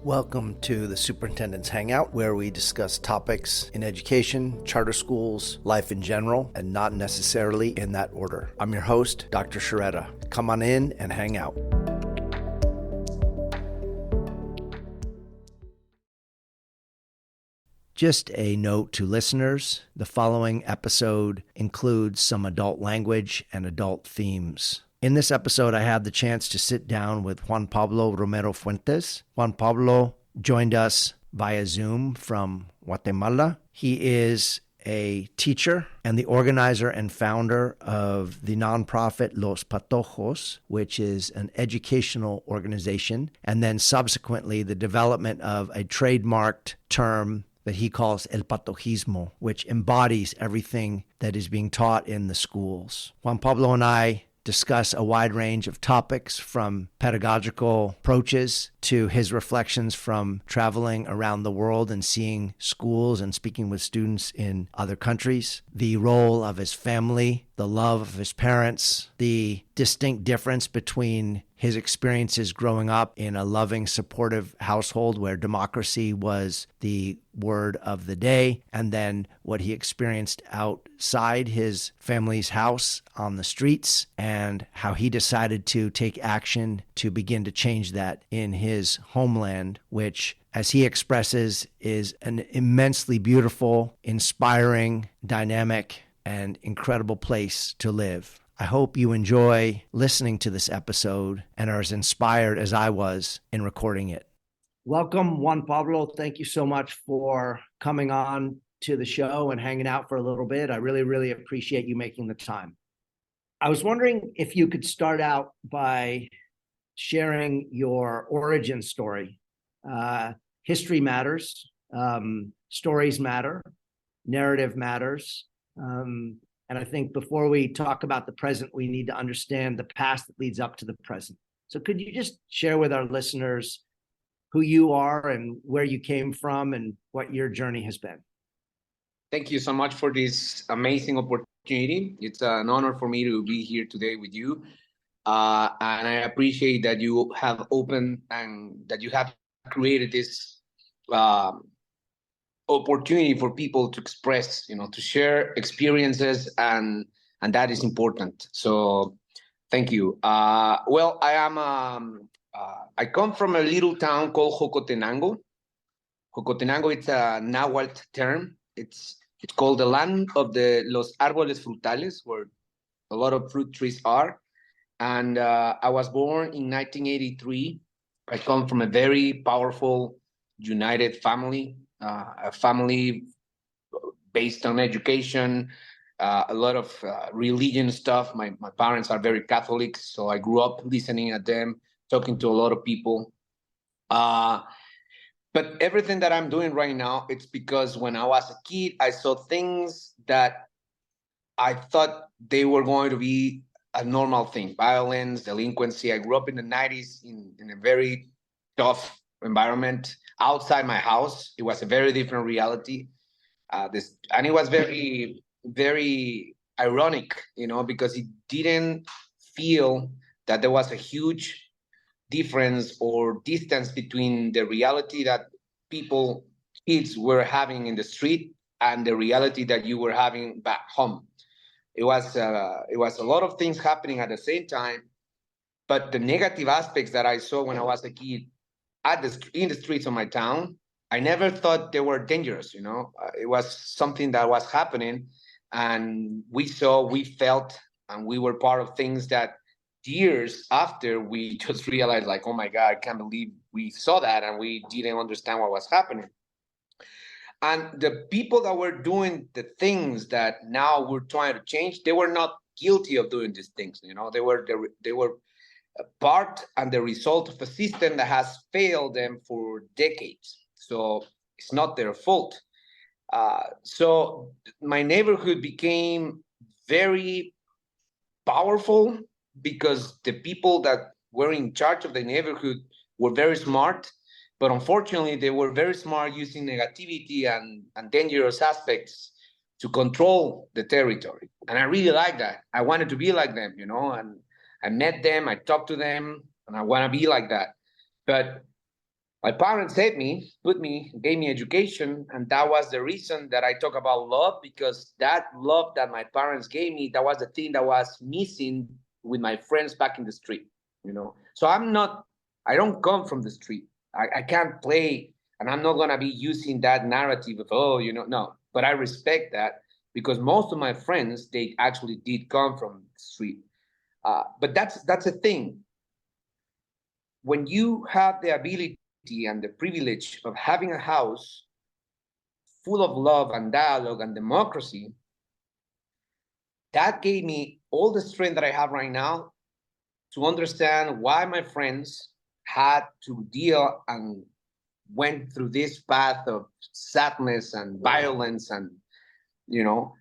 Welcome to the Superintendent's Hangout, where we discuss topics in education, charter schools, life in general, and not necessarily in that order. I'm your host, Dr. Sciarretta. Come on in and hang out. Just a note to listeners, the following episode includes some adult language and adult themes. In this episode, I had the chance to sit down with Juan Pablo Romero Fuentes. Juan Pablo joined us via Zoom from Guatemala. He is a teacher and the organizer and founder of the nonprofit Los Patojos, which is an educational organization, and then subsequently the development of a trademarked term that he calls El Patojismo, which embodies everything that is being taught in the schools. Juan Pablo and I discuss a wide range of topics, from pedagogical approaches to his reflections from traveling around the world and seeing schools and speaking with students in other countries, the role of his family, the love of his parents, the distinct difference between his experiences growing up in a loving, supportive household where democracy was the word of the day, and then what he experienced outside his family's house on the streets, and how he decided to take action to begin to change that in his homeland, which, as he expresses, is an immensely beautiful, inspiring, dynamic, and incredible place to live. I hope you enjoy listening to this episode and are as inspired as I was in recording it. Welcome, Juan Pablo. Thank you so much for coming on to the show and hanging out for a little bit. I really, really appreciate you making the time. I was wondering if you could start out by sharing your origin story. History matters, stories matter, narrative matters. And I think before we talk about the present, we need to understand the past that leads up to the present. So could you just share with our listeners who you are and where you came from and what your journey has been? Thank you so much for this amazing opportunity. It's an honor for me to be here today with you. And I appreciate that you have opened and that you have created this opportunity for people to express, to share experiences, and that is important. So thank you. Well, I come from a little town called Jocotenango. Jocotenango, it's a Nahuatl term. It's called the land of the Los Árboles Frutales, where a lot of fruit trees are. And I was born in 1983. I come from a very powerful, united family. A family based on education, a lot of religion stuff. My parents are very Catholic, so I grew up listening at them, talking to a lot of people. But everything that I'm doing right now, it's because when I was a kid, I saw things that I thought they were going to be a normal thing: violence, delinquency. I grew up in the 90s in a very tough environment. Outside my house, it was a very different reality. And it was very, very ironic, because it didn't feel that there was a huge difference or distance between the reality that kids were having in the street and the reality that you were having back home. It was a lot of things happening at the same time, but the negative aspects that I saw when I was a kid in the streets of my town, I never thought they were dangerous. It was something that was happening, and we felt, and we were part of things that years after we just realized, like, oh my God, I can't believe we saw that, and we didn't understand what was happening. And the people that were doing the things that now we're trying to change, they were not guilty of doing these things. They were part and the result of a system that has failed them for decades. So it's not their fault. So my neighborhood became very powerful because the people that were in charge of the neighborhood were very smart, but unfortunately they were very smart using negativity and dangerous aspects to control the territory. And I really like that. I wanted to be like them, and I met them, I talked to them, and I want to be like that. But My parents gave me education, and that was the reason that I talk about love, because that love that my parents gave me, that was the thing that was missing with my friends back in the street, you know. So I don't come from the street. I can't play, and I'm not gonna be using that narrative of, oh, you know, no. But I respect that, because most of my friends, they actually did come from the street. But that's a thing. When you have the ability and the privilege of having a house full of love and dialogue and democracy, that gave me all the strength that I have right now to understand why my friends had to deal and went through this path of sadness and violence, and you know,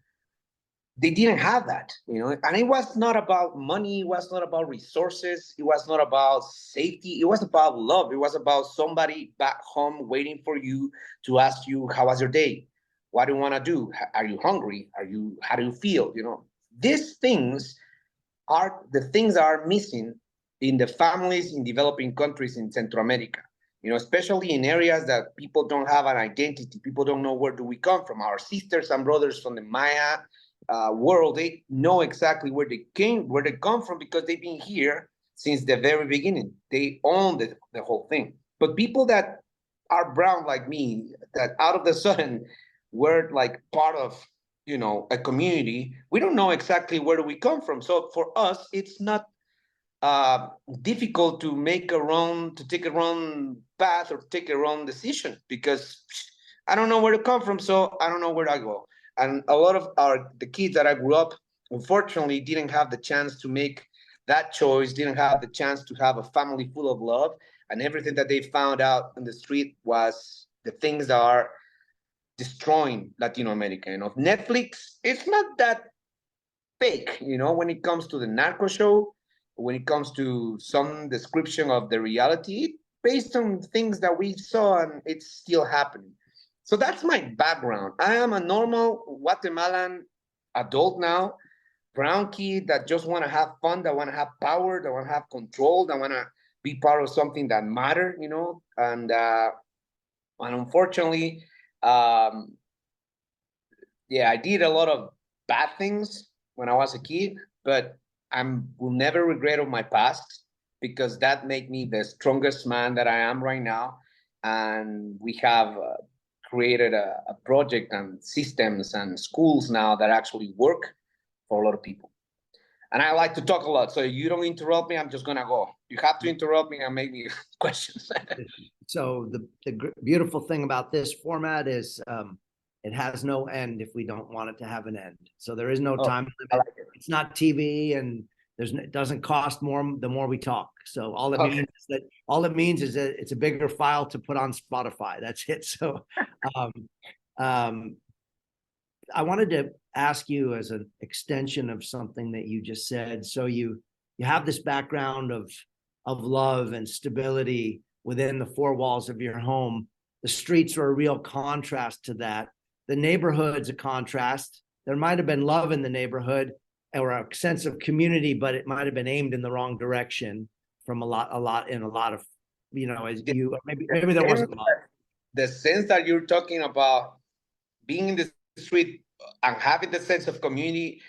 they didn't have that, you know. And it was not about money, it was not about resources, it was not about safety, it was about love. It was about somebody back home waiting for you to ask you, how was your day, what do you want to do, are you hungry, how do you feel, you know. These things are the things that are missing in the families in developing countries in Central America, you know, especially in areas that people don't have an identity. People don't know where do we come from. Our sisters and brothers from the Maya world, they know exactly where they come from, because they've been here since the very beginning. They own the whole thing. But people that are brown like me, that out of the sudden were like part of, you know, a community, we don't know exactly where do we come from. So for us, it's not uh, difficult to take a wrong path or take a wrong decision, because I don't know where to come from, so I don't know where I go. And a lot of the kids that I grew up, unfortunately, didn't have the chance to make that choice, didn't have the chance to have a family full of love, and everything that they found out on the street was the things that are destroying Latino America. You know, Netflix, it's not that fake, you know, when it comes to the narco show, when it comes to some description of the reality, based on things that we saw, and it's still happening. So that's my background. I am a normal Guatemalan adult now, brown kid that just want to have fun, that want to have power, that want to have control, that want to be part of something that matter, you know. And unfortunately, um, yeah, I did a lot of bad things when I was a kid, but I will never regret of my past, because that made me the strongest man that I am right now. And we have created a project and systems and schools now that actually work for a lot of people. And I like to talk a lot, so you don't interrupt me, I'm just gonna go. You have to interrupt me and make me questions. So the beautiful thing about this format is it has no end if we don't want it to have an end. So there is no time limit. Like it. It's not TV, and it doesn't cost more the more we talk. So all it means is that it's a bigger file to put on Spotify. That's it. So I wanted to ask you, as an extension of something that you just said. So you have this background of love and stability within the four walls of your home. The streets are a real contrast to that. The neighborhood's a contrast. There might have been love in the neighborhood or a sense of community, but it might have been aimed in the wrong direction from a lot of, you know, as you maybe there wasn't love. The sense that you're talking about being in the street and having the sense of community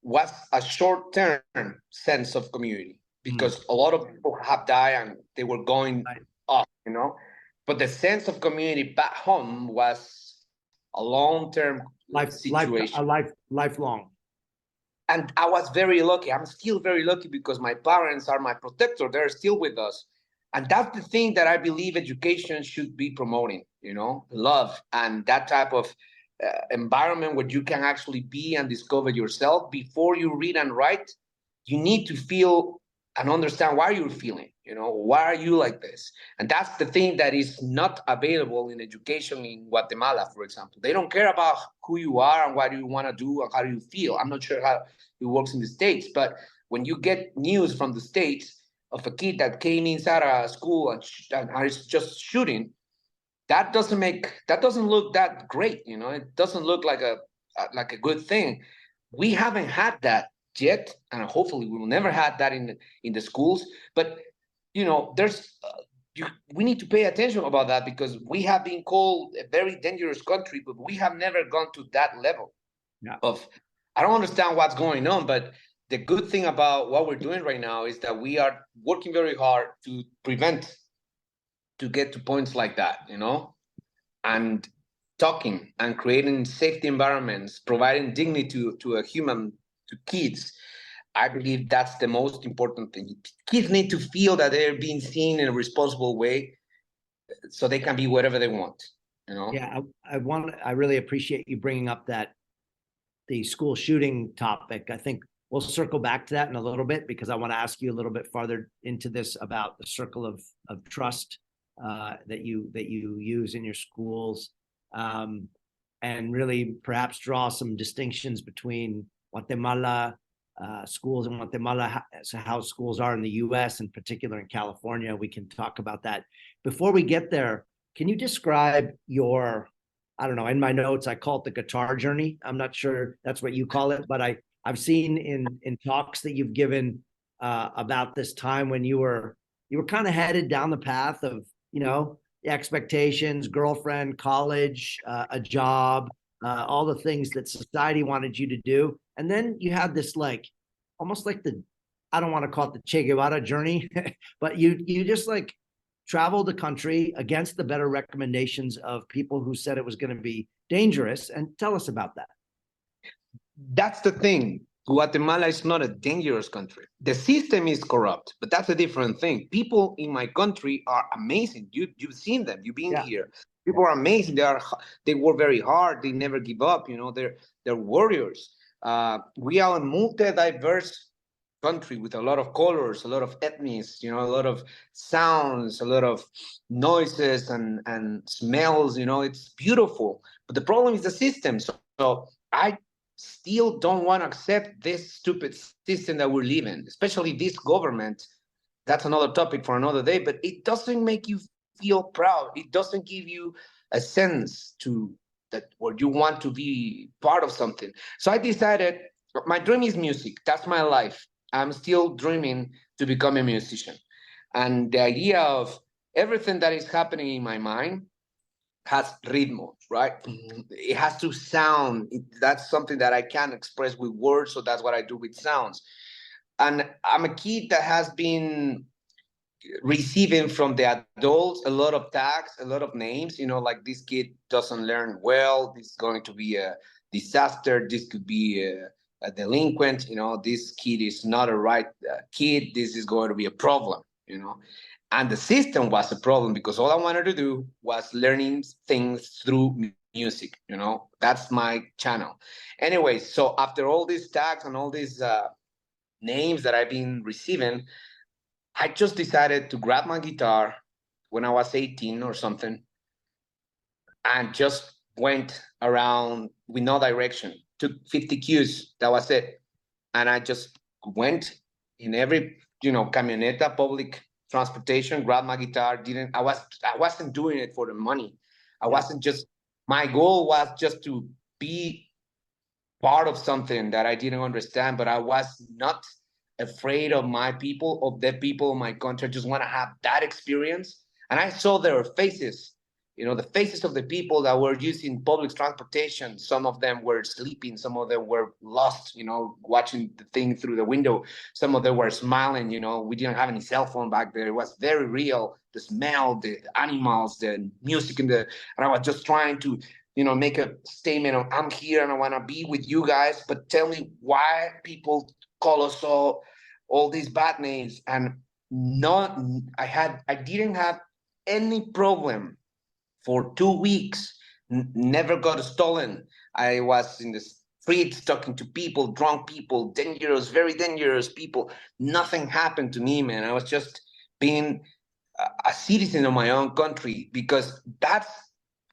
was a short-term sense of community, because a lot of people have died and they were going off, you know. But the sense of community back home was a long-term situation. Lifelong. And I was very lucky. I'm still very lucky, because my parents are my protector. They're still with us. And that's the thing that I believe education should be promoting, you know, love and that type of environment where you can actually be and discover yourself. Before you read and write, you need to feel and understand why you're feeling, you know, why are you like this? And that's the thing that is not available in education in Guatemala, for example. They don't care about who you are and what you want to do and how do you feel. I'm not sure how it works in the States, but when you get news from the States of a kid that came inside a school and is just shooting, that doesn't look that great, you know. It doesn't look like a good thing. We haven't had that yet, and hopefully we will never have that in the schools. But you know, there's we need to pay attention about that, because we have been called a very dangerous country, but we have never gone to that level of, I don't understand what's going on. But the good thing about what we're doing right now is that we are working very hard to prevent, to get to points like that, and talking and creating safety environments, providing dignity to a human, to kids. I believe that's the most important thing. Kids need to feel that they're being seen in a responsible way, so they can be whatever they want. Yeah, I really appreciate you bringing up the school shooting topic. I think we'll circle back to that in a little bit, because I want to ask you a little bit farther into this about the circle of trust that you use in your schools, and really perhaps draw some distinctions between Guatemala schools in Guatemala, how schools are in the U.S., in particular in California. We can talk about that. Before we get there, can you describe your, I don't know, in my notes, I call it the guitar journey. I'm not sure that's what you call it, but I've seen in talks that you've given about this time when you were kind of headed down the path of, the expectations, girlfriend, college, a job, all the things that society wanted you to do. And then you had this almost like I don't want to call it the Che Guevara journey, but you just traveled the country against the better recommendations of people who said it was going to be dangerous. And tell us about that. That's the thing. Guatemala is not a dangerous country. The system is corrupt, but that's a different thing. People in my country are amazing. You've seen them. You've been here. People are amazing. They work very hard. They never give up. They're warriors. We are a multi-diverse country with a lot of colors, a lot of ethnies, a lot of sounds, a lot of noises and smells. It's beautiful. But the problem is the system. So I still don't want to accept this stupid system that we're living, especially this government. That's another topic for another day, but it doesn't make you feel proud. It doesn't give you a sense where you want to be part of something. So I decided, my dream is music. That's my life. I'm still dreaming to become a musician. And the idea of everything that is happening in my mind has ritmo, right? It has to sound. That's something that I can't express with words, so that's what I do with sounds. And I'm a kid that has been receiving from the adults a lot of tags, a lot of names, like this kid doesn't learn well, this is going to be a disaster, this could be a delinquent, this kid is not a right kid, this is going to be a problem, And the system was a problem, because all I wanted to do was learning things through music, That's my channel. Anyway, so after all these tags and all these names that I've been receiving, I just decided to grab my guitar when I was 18 or something and just went around with no direction, took 50 cues, that was it. And I just went in every, camioneta, public transportation, grabbed my guitar, I wasn't doing it for the money. My goal was just to be part of something that I didn't understand, but I was not afraid of my people, of the people of my country. I just want to have that experience. And I saw their faces, the faces of the people that were using public transportation. Some of them were sleeping, some of them were lost, watching the thing through the window. Some of them were smiling, we didn't have any cell phone back there. It was very real. The smell, the animals, the music, and I was just trying to make a statement of, I'm here and I want to be with you guys, but tell me why people call us all these bad names. And I didn't have any problem for 2 weeks, never got stolen. I was in the streets talking to people, drunk people, dangerous, very dangerous people. Nothing happened to me, man. I was just being a citizen of my own country, because that's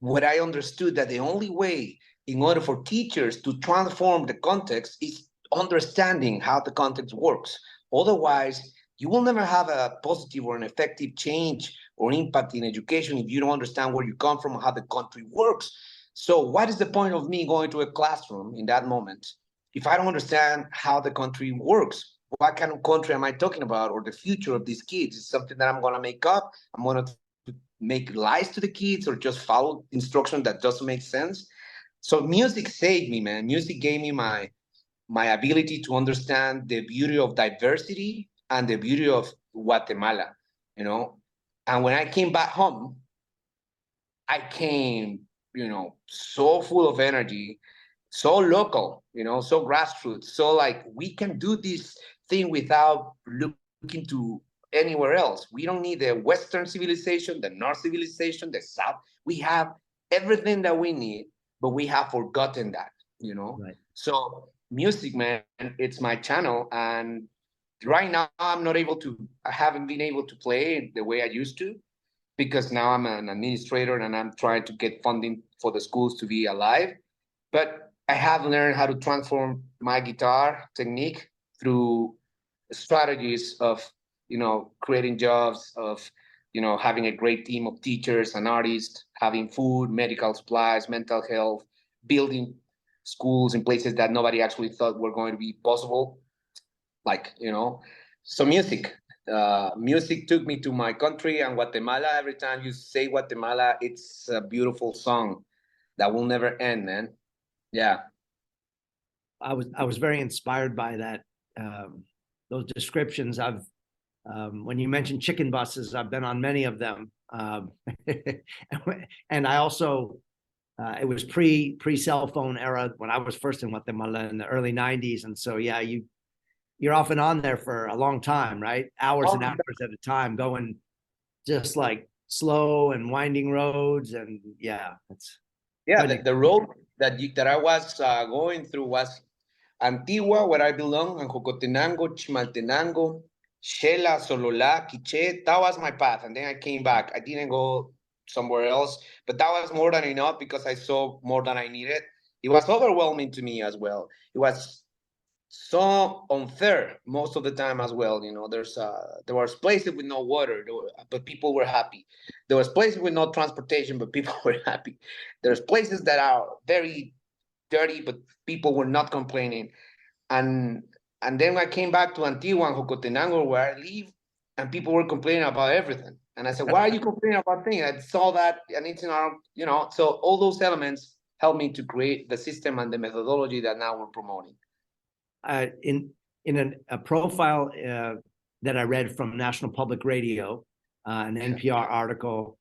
what I understood, that the only way in order for teachers to transform the context is understanding how the context works. Otherwise, you will never have a positive or an effective change or impact in education if you don't understand where you come from, how the country works. So what is the point of me going to a classroom in that moment if I don't understand how the country works? what kind of country am I talking about, or the future of these kids? Is something that I'm going to make up? I'm going to make lies to the kids, or just follow instruction that doesn't make sense? So music saved me, man. Music gave me my ability to understand the beauty of diversity and the beauty of Guatemala, you know. And when I came back home, I came, so full of energy, so local, so grassroots, so like we can do this thing without looking to anywhere else. We don't need the Western civilization, the North civilization, the South. We have everything that we need, but we have forgotten that, Right. So music, man, it's my channel. And right now I haven't been able to play the way I used to, because now I'm an administrator and I'm trying to get funding for the schools to be alive. But I have learned how to transform my guitar technique through strategies of, creating jobs, of, having a great team of teachers and artists, having food, medical supplies, mental health, building schools in places that nobody actually thought were going to be possible. Like, so music took me to my country and Guatemala. Every time you say Guatemala, it's a beautiful song that will never end, man. Yeah. I was very inspired by that. Those descriptions. When you mentioned chicken buses, I've been on many of them. And I also, it was pre cell phone era when I was first in Guatemala in the early 90s. And so, yeah, you're often on there for a long time, right? Hours and hours at a time, going just like slow and winding roads. And yeah, The road that I was going through was Antigua, where I belong, and Jocotenango, Chimaltenango, Shela, Solola, Quiche. That was my path. And then I came back. I didn't go somewhere else, but that was more than enough because I saw more than I needed. It was overwhelming to me as well. It was so unfair most of the time as well. There was places with no water, but people were happy. There was places with no transportation, but people were happy. There's places that are very dirty, but people were not complaining. And and then I came back to Antigua and Jocotenango, where I live, and people were complaining about everything. And I said, "Why are you complaining about things? I saw that, and it's in our, So all those elements helped me to create the system and the methodology that now we're promoting. In a profile that I read from National Public Radio, an NPR article,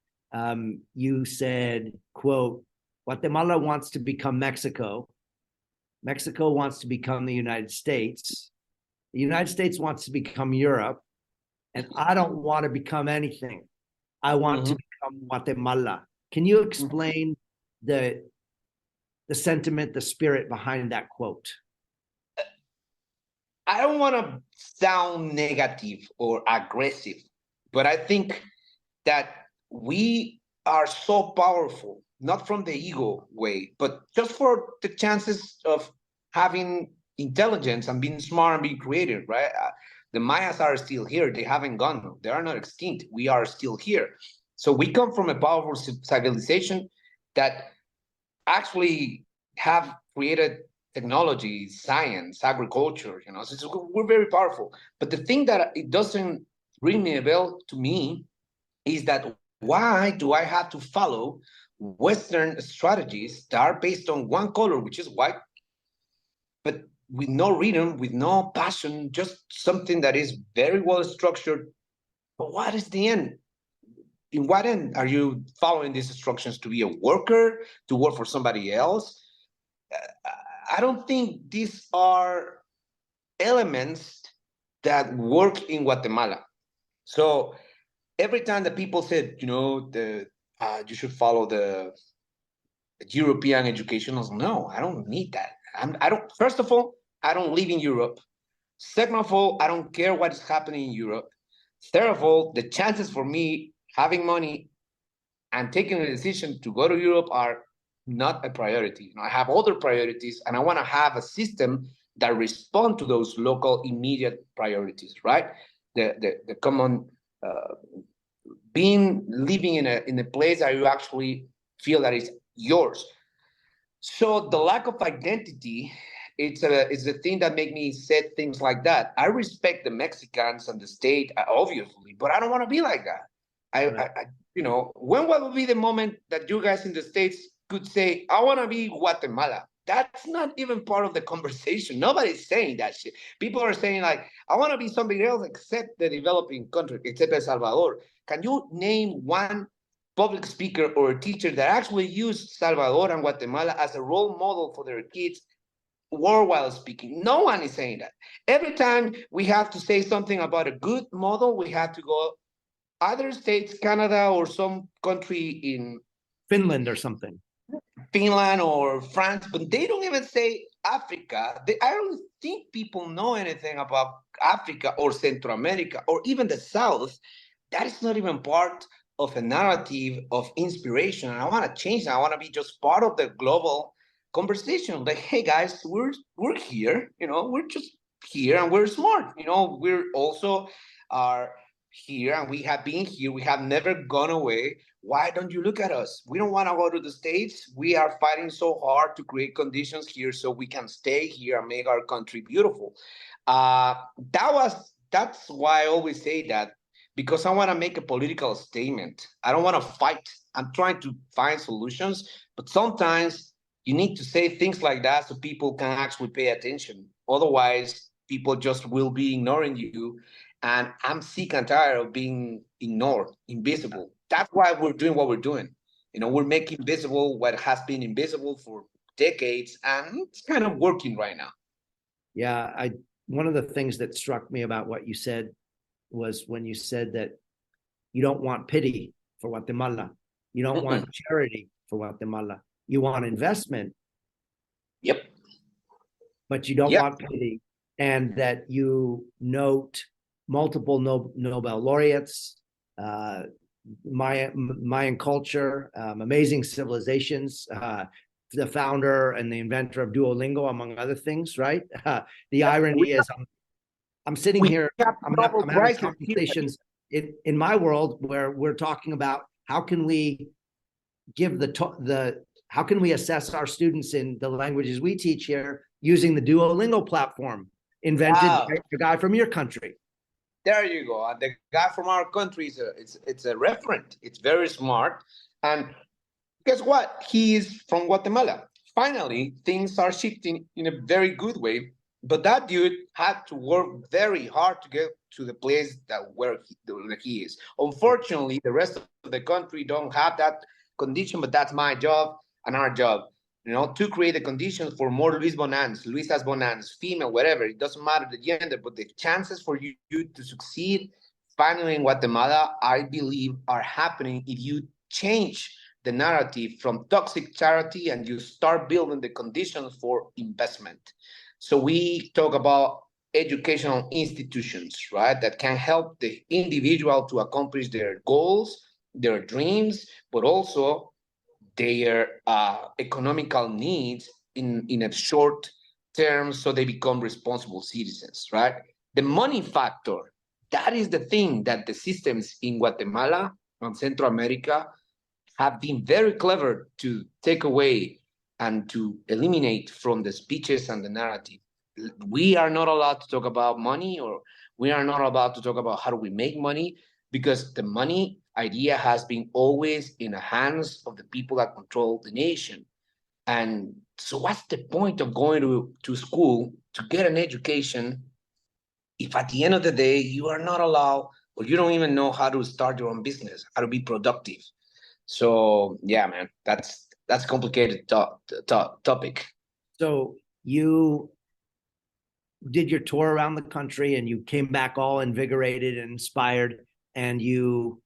you said, quote, Guatemala wants to become Mexico. Mexico wants to become the United States. The United States wants to become Europe. And I don't want to become anything. I want to become Guatemala. Can you explain the sentiment, the spirit behind that quote? I don't want to sound negative or aggressive, but I think that we are so powerful, not from the ego way, but just for the chances of having intelligence and being smart and being creative, right? The Mayas are still here. They haven't gone. They are not extinct. We are still here. So we come from a powerful civilization that actually have created technology, science, agriculture, so we're very powerful. But the thing that it doesn't ring a bell to me is that why do I have to follow Western strategies that are based on one color, which is white, but with no rhythm, with no passion, just something that is very well structured. But what is the end? In what end are you following these instructions? To be a worker, to work for somebody else? I don't think these are elements that work in Guatemala. So every time that people said, you should follow the European education, I was, no, I don't need that. I don't. First of all, I don't live in Europe. Second of all, I don't care what is happening in Europe. Third of all, the chances for me having money and taking a decision to go to Europe are not a priority. I have other priorities, and I want to have a system that respond to those local immediate priorities, right? The common living in a place that you actually feel that is yours. So the lack of identity it's the thing that make me say things like that. I respect the Mexicans and the state, obviously, but I don't want to be like that. When will be the moment that you guys in the States could say, I want to be Guatemala? That's not even part of the conversation. Nobody's saying that shit. People are saying like, I want to be something else except the developing country, except El Salvador. Can you name one public speaker or a teacher that actually used Salvador and Guatemala as a role model for their kids worldwide speaking? No one is saying that. Every time we have to say something about a good model, we have to go other states, Canada, or some country in Finland or something. Finland or France, but they don't even say Africa. I don't think people know anything about Africa or Central America or even the South. That is not even part of a narrative of inspiration. And I want to change that. I want to be just part of the global conversation. Like, hey guys, we're here. We're just here and we're smart. We're also are here and we have been here. We have never gone away. Why don't you look at us? We don't want to go to the States. We are fighting so hard to create conditions here so we can stay here and make our country beautiful. That's why I always say that, because I want to make a political statement. I don't want to fight. I'm trying to find solutions, but sometimes you need to say things like that so people can actually pay attention. Otherwise, people just will be ignoring you. And I'm sick and tired of being ignored, invisible. That's why we're doing what we're doing. We're making visible what has been invisible for decades, and it's kind of working right now. Yeah, one of the things that struck me about what you said was when you said that you don't want pity for Guatemala. You don't want charity for Guatemala. You want investment. Yep. But you don't want pity. And that you note multiple Nobel laureates, Mayan culture, amazing civilizations, the founder and the inventor of Duolingo, among other things, right? The irony is I'm sitting here, I'm having conversations in my world where we're talking about how can we give how can we assess our students in the languages we teach here using the Duolingo platform invented by a guy from your country. There you go. And the guy from our country it's a referent. It's very smart. And guess what? He is from Guatemala. Finally, things are shifting in a very good way. But that dude had to work very hard to get to the place where he is. Unfortunately, the rest of the country don't have that condition, but that's my job and our job. To create the conditions for more Luisas Bonans, female, whatever. It doesn't matter the gender, but the chances for you to succeed finally in Guatemala, I believe, are happening if you change the narrative from toxic charity and you start building the conditions for investment. So we talk about educational institutions, right, that can help the individual to accomplish their goals, their dreams, but also their economical needs in a short term so they become responsible citizens, right? The money factor, that is the thing that the systems in Guatemala and Central America have been very clever to take away and to eliminate from the speeches and the narrative. We are not allowed to talk about money, or we are not allowed to talk about how do we make money, because the money idea has been always in the hands of the people that control the nation. And so what's the point of going to school to get an education if at the end of the day you are not allowed, or you don't even know how to start your own business, how to be productive? So yeah, man, that's a complicated topic. So you did your tour around the country and you came back all invigorated and inspired, and you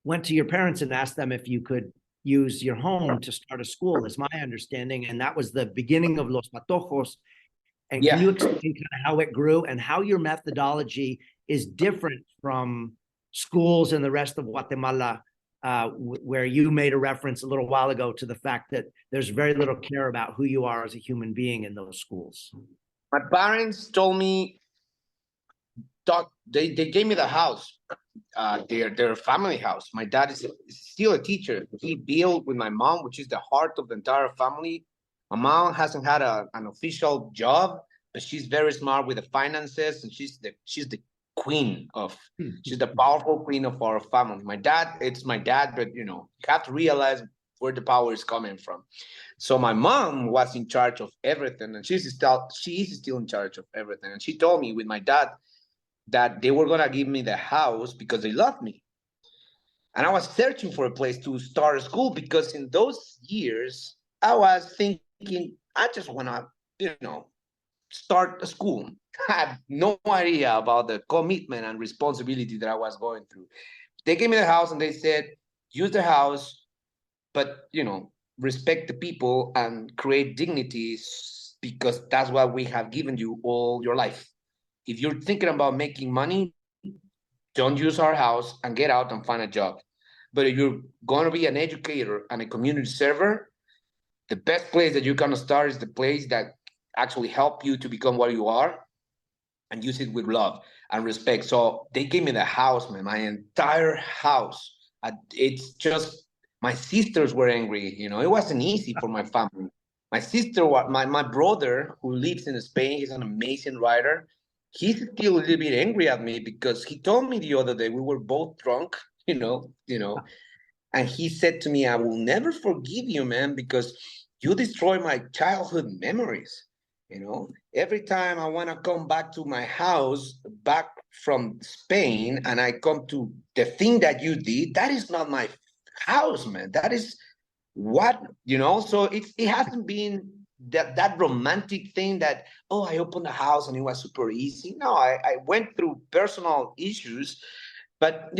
went to your parents and asked them if you could use your home to start a school, is my understanding. And that was the beginning of Los Patojos. And can you explain kind of how it grew and how your methodology is different from schools in the rest of Guatemala, where you made a reference a little while ago to the fact that there's very little care about who you are as a human being in those schools? My parents told me, they gave me the house, their family house. My dad is still a teacher. He built with my mom, which is the heart of the entire family, My mom hasn't had an official job, but she's very smart with the finances, and she's the queen of she's the powerful queen of our family. My dad, it's my dad, but you have to realize where the power is coming from. So my mom was in charge of everything, and she is still in charge of everything. And she told me with my dad that they were gonna give me the house because they love me. And I was searching for a place to start a school because in those years I was thinking I just wanna, start a school. I had no idea about the commitment and responsibility that I was going through. They gave me the house and they said, use the house, but respect the people and create dignities because that's what we have given you all your life. If you're thinking about making money, don't use our house and get out and find a job. But if you're going to be an educator and a community server, the best place that you're going to start is the place that actually help you to become what you are and use it with love and respect. So they gave me the house, man, my entire house. It's just my sisters were angry. It wasn't easy for my family. My sister, my brother, who lives in Spain, he's an amazing writer. He's still a little bit angry at me because he told me the other day we were both drunk, and he said to me, "I will never forgive you, man, because you destroy my childhood memories." Every time I want to come back to my house, back from Spain, and I come to the thing that you did, that is not my house, man. That is so it hasn't been that romantic thing that, oh, I opened the house and it was super easy. No, I went through personal issues, but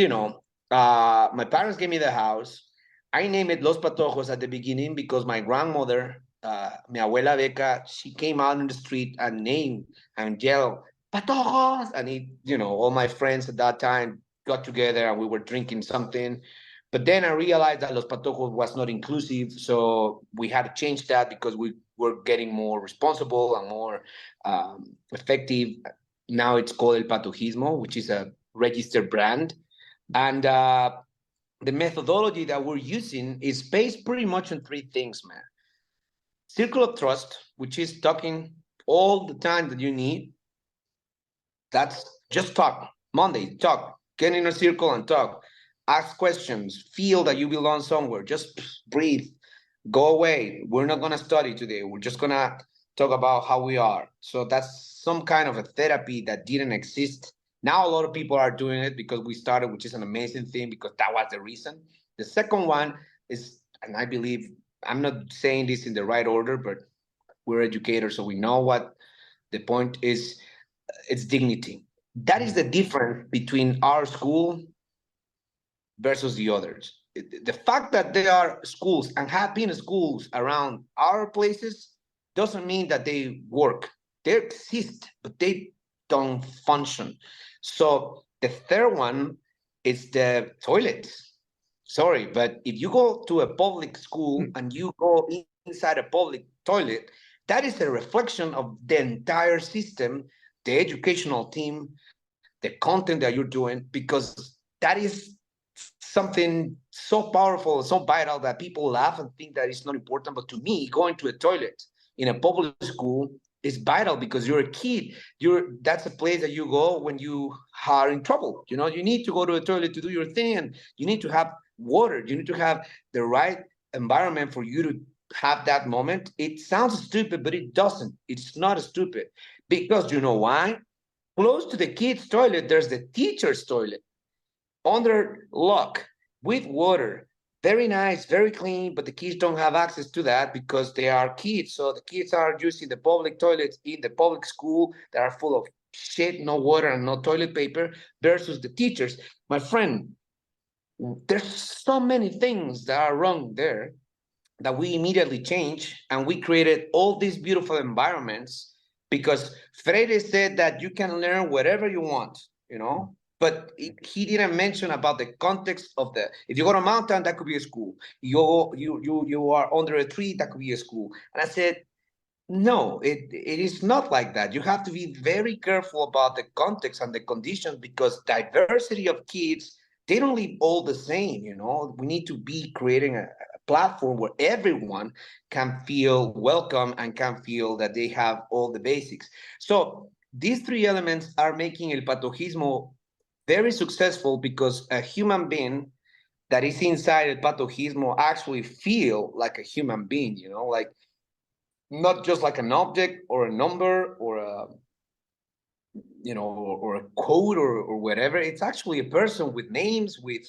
my parents gave me the house. I named it Los Patojos at the beginning because my grandmother, mi abuela Beca, she came out in the street and named and yelled, Patojos! And all my friends at that time got together and we were drinking something. But then I realized that Los Patojos was not inclusive, so we had to change that because we were getting more responsible and more effective. Now it's called El Patojismo, which is a registered brand. And the methodology that we're using is based pretty much on three things, man. Circle of trust, which is talking all the time that you need. That's just talk. Monday, talk. Get in a circle and talk. Ask questions. Feel that you belong somewhere. Just breathe. Go away. We're not going to study today. We're just going to talk about how we are. So that's some kind of a therapy that didn't exist. Now a lot of people are doing it because we started, which is an amazing thing because that was the reason. The second one is, and I believe, I'm not saying this in the right order, but we're educators, so we know what the point is. It's dignity. That is the difference between our school versus the others. The fact that there are schools and have been schools around our places doesn't mean that they work. They exist, but they don't function. So the third one is the toilets. Sorry, but if you go to a public school and you go inside a public toilet, that is a reflection of the entire system, the educational team, the content that you're doing, because that is something so powerful, so vital that people laugh and think that it's not important. But to me, going to a toilet in a public school is vital because you're a kid. That's a place that you go when you are in trouble. You need to go to a toilet to do your thing, and you need to have water. You need to have the right environment for you to have that moment. It sounds stupid, but it doesn't. It's not stupid because you know why? Close to the kids' toilet, there's the teacher's toilet under lock with water. Very nice, very clean, but the kids don't have access to that because they are kids. So the kids are using the public toilets in the public school that are full of shit, no water and no toilet paper, versus the teachers. My friend, there's so many things that are wrong there that we immediately changed, and we created all these beautiful environments because Freire said that you can learn whatever you want, but he didn't mention about the context of if you go to a mountain, that could be a school. You are under a tree, that could be a school. And I said, no, it is not like that. You have to be very careful about the context and the conditions because diversity of kids, they don't live all the same. We need to be creating a platform where everyone can feel welcome and can feel that they have all the basics. So these three elements are making El Patojismo very successful, because a human being that is inside El Patojismo actually feel like a human being, like not just like an object or a number or a or a code or whatever. It's actually a person with names, with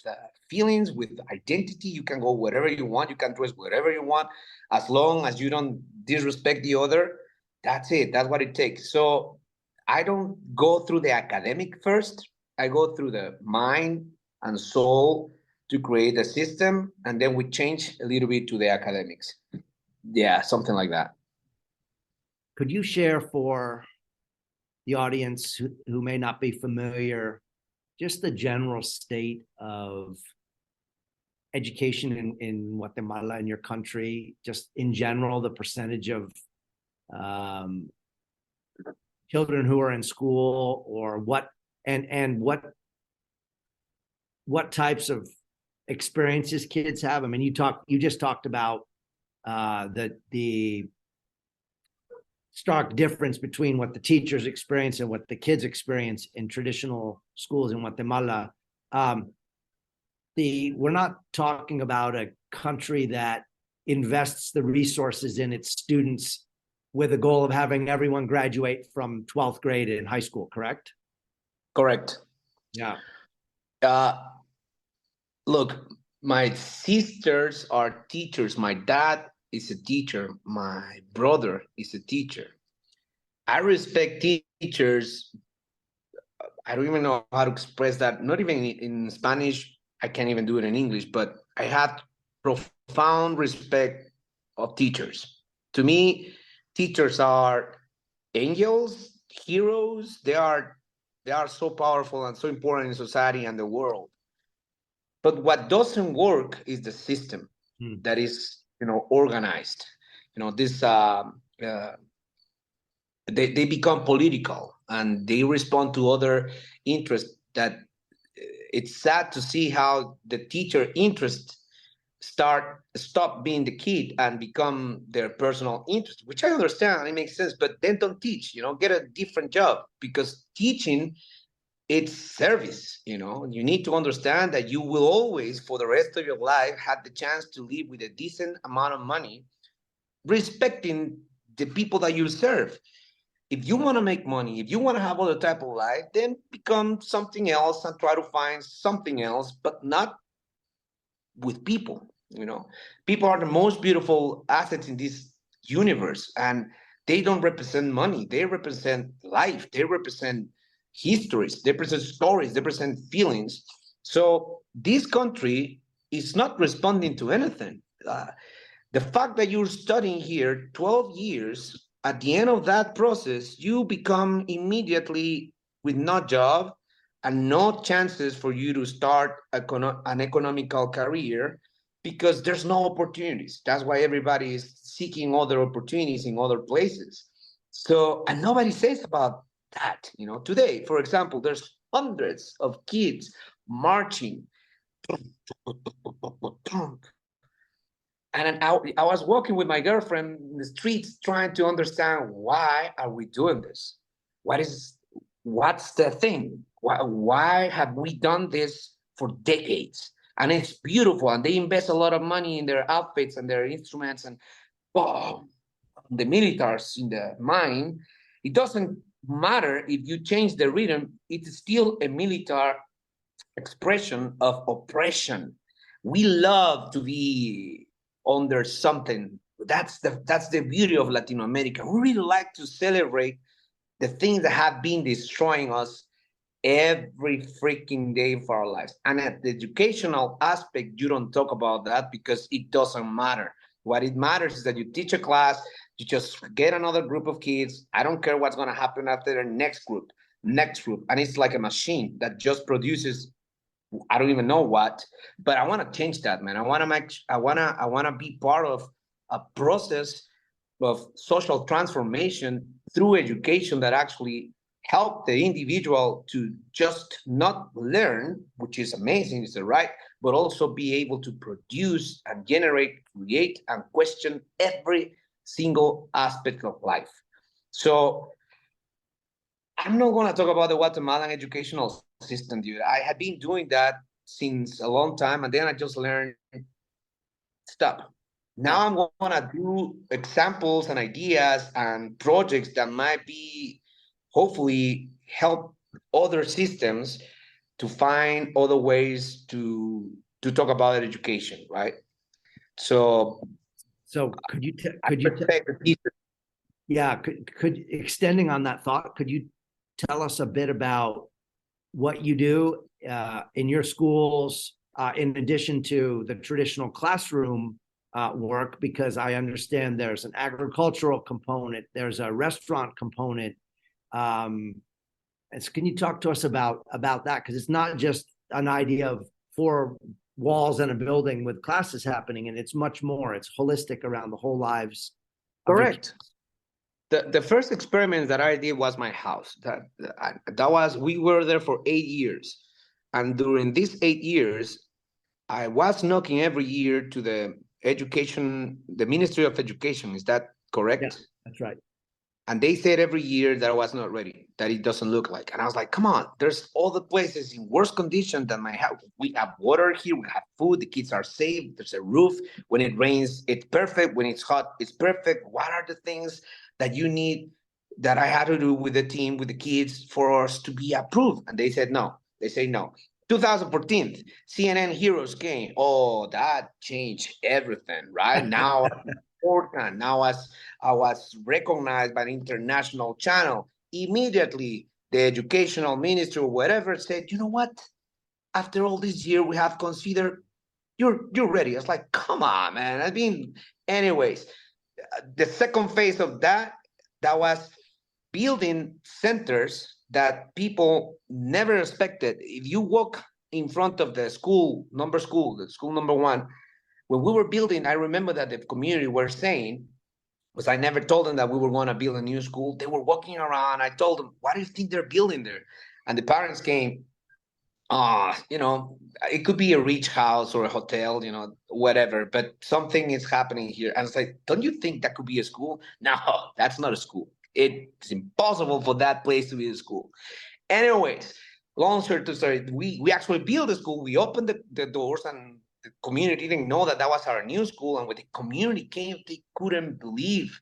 feelings, with identity. You can go wherever you want. You can dress wherever you want, as long as you don't disrespect the other. That's it. That's what it takes. So I don't go through the academic first. I go through the mind and soul to create a system, and then we change a little bit to the academics. Yeah, something like that. Could you share for the audience who may not be familiar, just the general state of education in Guatemala, in your country, just in general, the percentage of children who are in school, or what types of experiences kids have? I mean, you just talked about the stark difference between what the teachers experience and what the kids experience in traditional schools in Guatemala. We're not talking about a country that invests the resources in its students with a goal of having everyone graduate from 12th grade in high school, correct? Correct. Yeah. Look, my sisters are teachers. My dad is a teacher. My brother is a teacher. I respect teachers. I don't even know how to express that. Not even in Spanish. I can't even do it in English, but I have profound respect of teachers. To me, teachers are angels, heroes. They are so powerful and so important in society and the world. But what doesn't work is the system that is, organized. They become political and they respond to other interests. That it's sad to see how the teacher interest stop being the kid and become their personal interest, which I understand, it makes sense. But then don't teach. Get a different job, because teaching, it's service. You need to understand that you will always, for the rest of your life, have the chance to live with a decent amount of money, respecting the people that you serve. If you want to make money, if you want to have other type of life, then become something else and try to find something else, but not with people. People are the most beautiful assets in this universe, and they don't represent money. They represent life. They represent histories, they present stories, they present feelings. So this country is not responding to anything. The fact that you're studying here 12 years, at the end of that process, you become immediately with no job and no chances for you to start an economical career, because there's no opportunities. That's why everybody is seeking other opportunities in other places. So, and nobody says about that. Today, for example, there's hundreds of kids marching, and I was walking with my girlfriend in the streets trying to understand, why are we doing this? What's the thing? Why have we done this for decades? And it's beautiful, and they invest a lot of money in their outfits and their instruments, and boom, the militaries in the mine. It doesn't matter if you change the rhythm, it's still a military expression of oppression. We love to be under something. That's the beauty of Latin America. We really like to celebrate the things that have been destroying us every freaking day of our lives. And at the educational aspect, you don't talk about that because it doesn't matter. What it matters is that you teach a class, you just get another group of kids. I don't care what's going to happen after the next group. And it's like a machine that just produces, I don't even know what, but I want to change that, man. I want to be part of a process of social transformation through education that actually help the individual to just not learn, which is amazing, is the right, but also be able to produce and generate, create, and question every single aspect of life. So I'm not going to talk about the Guatemalan educational system, dude. I had been doing that since a long time, and then I just learned, stop. Now I'm going to do examples and ideas and projects that might be, hopefully, help other systems to find other ways to talk about education, right? So could you could extending on that thought, could you tell us a bit about what you do in your schools, in addition to the traditional classroom work? Because I understand there's an agricultural component, there's a restaurant component. Can you talk to us about that? Because it's not just an idea of 4 walls and a building with classes happening, and it's much more. It's holistic around the whole lives. Correct. The first experiment that I did was my house. We were there for 8 years. And during these 8 years, I was knocking every year to the Ministry of Education. Is that correct? Yeah, that's right. And they said every year that I was not ready, that it doesn't look like. And I was like, come on, there's all the places in worse condition than my house. We have water here, we have food, the kids are safe, there's a roof. When it rains, it's perfect. When it's hot, it's perfect. What are the things that you need that I had to do with the team, with the kids, for us to be approved? And they said no. They say no. 2014, CNN Heroes came. Oh, that changed everything, right? Now, important. Now, as I was recognized by an international channel, immediately the educational ministry or whatever said, you know what? After all this year, we have considered you're ready. It's like, come on, man. I mean, anyways, the second phase of that was building centers that people never expected. If you walk in front of the school number 1, when we were building, I remember that the community were saying, because I never told them that we were going to build a new school. They were walking around. I told them, what do you think they're building there? And the parents came, it could be a rich house or a hotel, whatever, but something is happening here. And it's like, don't you think that could be a school? No, that's not a school. It's impossible for that place to be a school. Anyways, long story to story, we actually built a school. We opened the doors, and the community didn't know that was our new school. And when the community came, they couldn't believe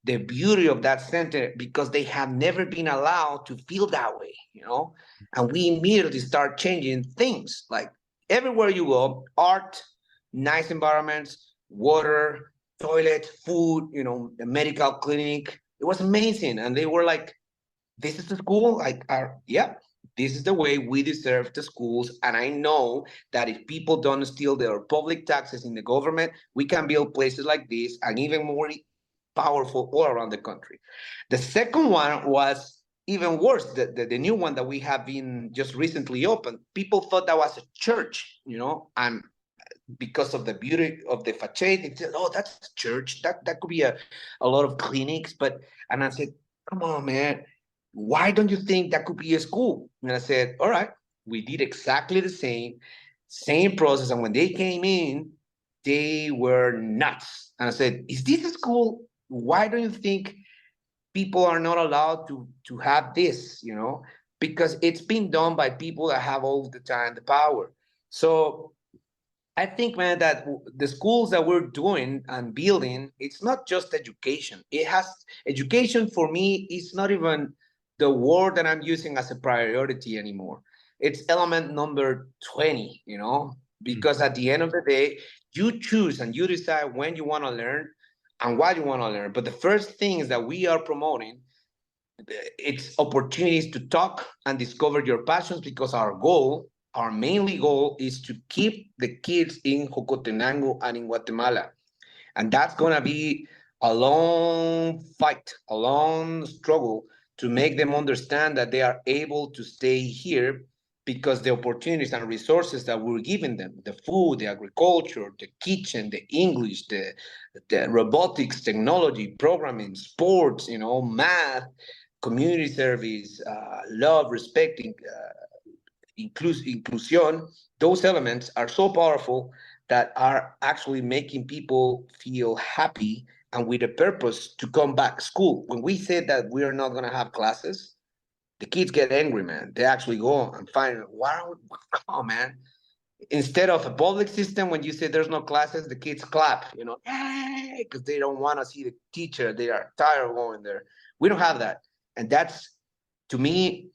the beauty of that center, because they have never been allowed to feel that way, And we immediately start changing things. Like everywhere you go, art, nice environments, water, toilet, food, the medical clinic. It was amazing. And they were like, this is the school? This is the way we deserve the schools. And I know that if people don't steal their public taxes in the government, we can build places like this and even more powerful all around the country. The second one was even worse. The new one that we have been just recently opened, people thought that was a church, and because of the beauty of the facade, they said, oh, that's a church. That could be a lot of clinics. And I said, come on, man, why don't you think that could be a school? And I said, all right, we did exactly the same process. And when they came in, they were nuts. And I said, is this a school? Why don't you think people are not allowed to have this, Because it's been done by people that have all the time the power. So I think, man, that the schools that we're doing and building, it's not just education. Education for me is not even the word that I'm using as a priority anymore. It's element number 20, because at the end of the day, you choose and you decide when you want to learn and what you want to learn. But the first things that we are promoting, it's opportunities to talk and discover your passions, because our mainly goal is to keep the kids in Jocotenango and in Guatemala. And that's going to be a long fight, a long struggle to make them understand that they are able to stay here, because the opportunities and resources that we're giving them, the food, the agriculture, the kitchen, the English, the robotics, technology, programming, sports, math, community service, love, respecting, inclusion, those elements are so powerful that are actually making people feel happy and with a purpose to come back. School, when we said that we are not going to have classes, the kids get angry, man. They actually go and find, wow, come on, man. Instead of a public system, when you say there's no classes, the kids clap, hey, because they don't want to see the teacher. They are tired of going there. We don't have that. And that's, to me,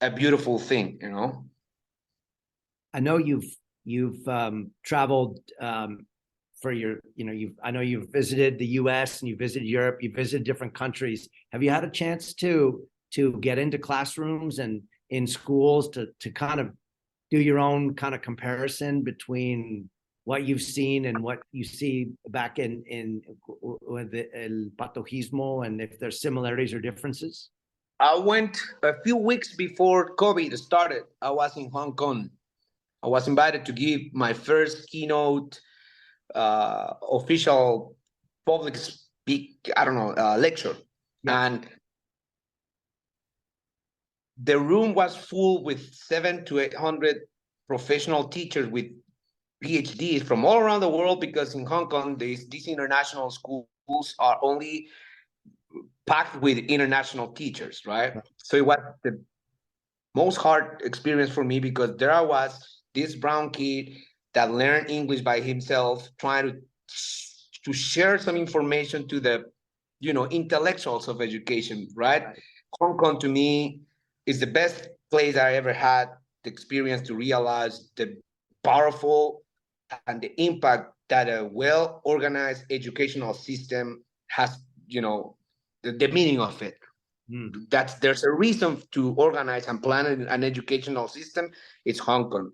a beautiful thing. I know you've traveled for your, I know you've visited the U.S. and you visited Europe. You visited different countries. Have you had a chance to get into classrooms and in schools to kind of do your own kind of comparison between what you've seen and what you see back in with el patojismo, and if there's similarities or differences? I went a few weeks before COVID started. I was in Hong Kong. I was invited to give my first keynote official public lecture. Yeah. And the room was full with 700 to 800 professional teachers with PhDs from all around the world, because in Hong Kong, these international schools are only packed with international teachers, right? So it was the most hard experience for me, because there I was, this brown kid that learned English by himself, trying to share some information to the, intellectuals of education, right? Hong Kong, to me, is the best place I ever had the experience to realize the powerful and the impact that a well-organized educational system has, the meaning of it. There's a reason to organize and plan an educational system. It's Hong Kong.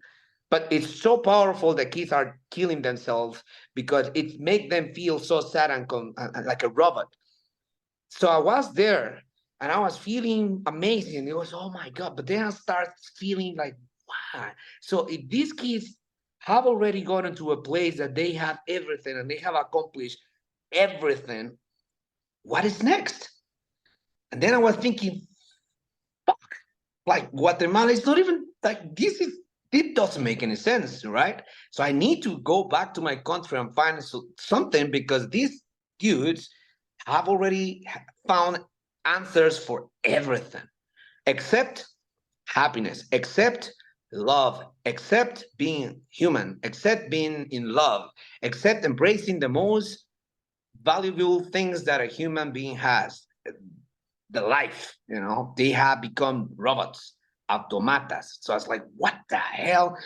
But it's so powerful that kids are killing themselves because it makes them feel so sad and like a robot. So I was there and I was feeling amazing. It was, oh my God. But then I start feeling like, wow. So if these kids have already gotten to a place that they have everything and they have accomplished everything, what is next? And then I was thinking, fuck, like Guatemala is not even like it doesn't make any sense, right? So I need to go back to my country and find something, because these dudes have already found answers for everything except happiness, except love, except being human, except being in love, except embracing the most valuable things that a human being has, the life. They have become robots, automatas. So I was like, what the hell?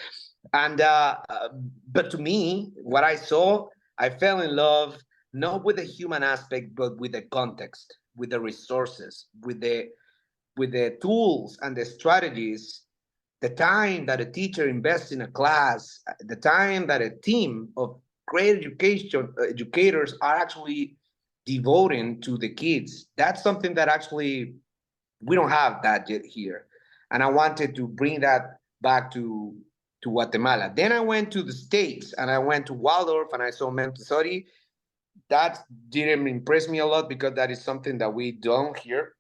And but to me, what I saw, I fell in love not with the human aspect, but with the context, with the resources, with the tools and the strategies, the time that a teacher invests in a class, the time that a team of great educators are actually devoting to the kids. That's something that actually we don't have that yet here. And I wanted to bring that back to Guatemala. Then I went to the States and I went to Waldorf and I saw Montessori. That didn't impress me a lot because that is something that we don't hear.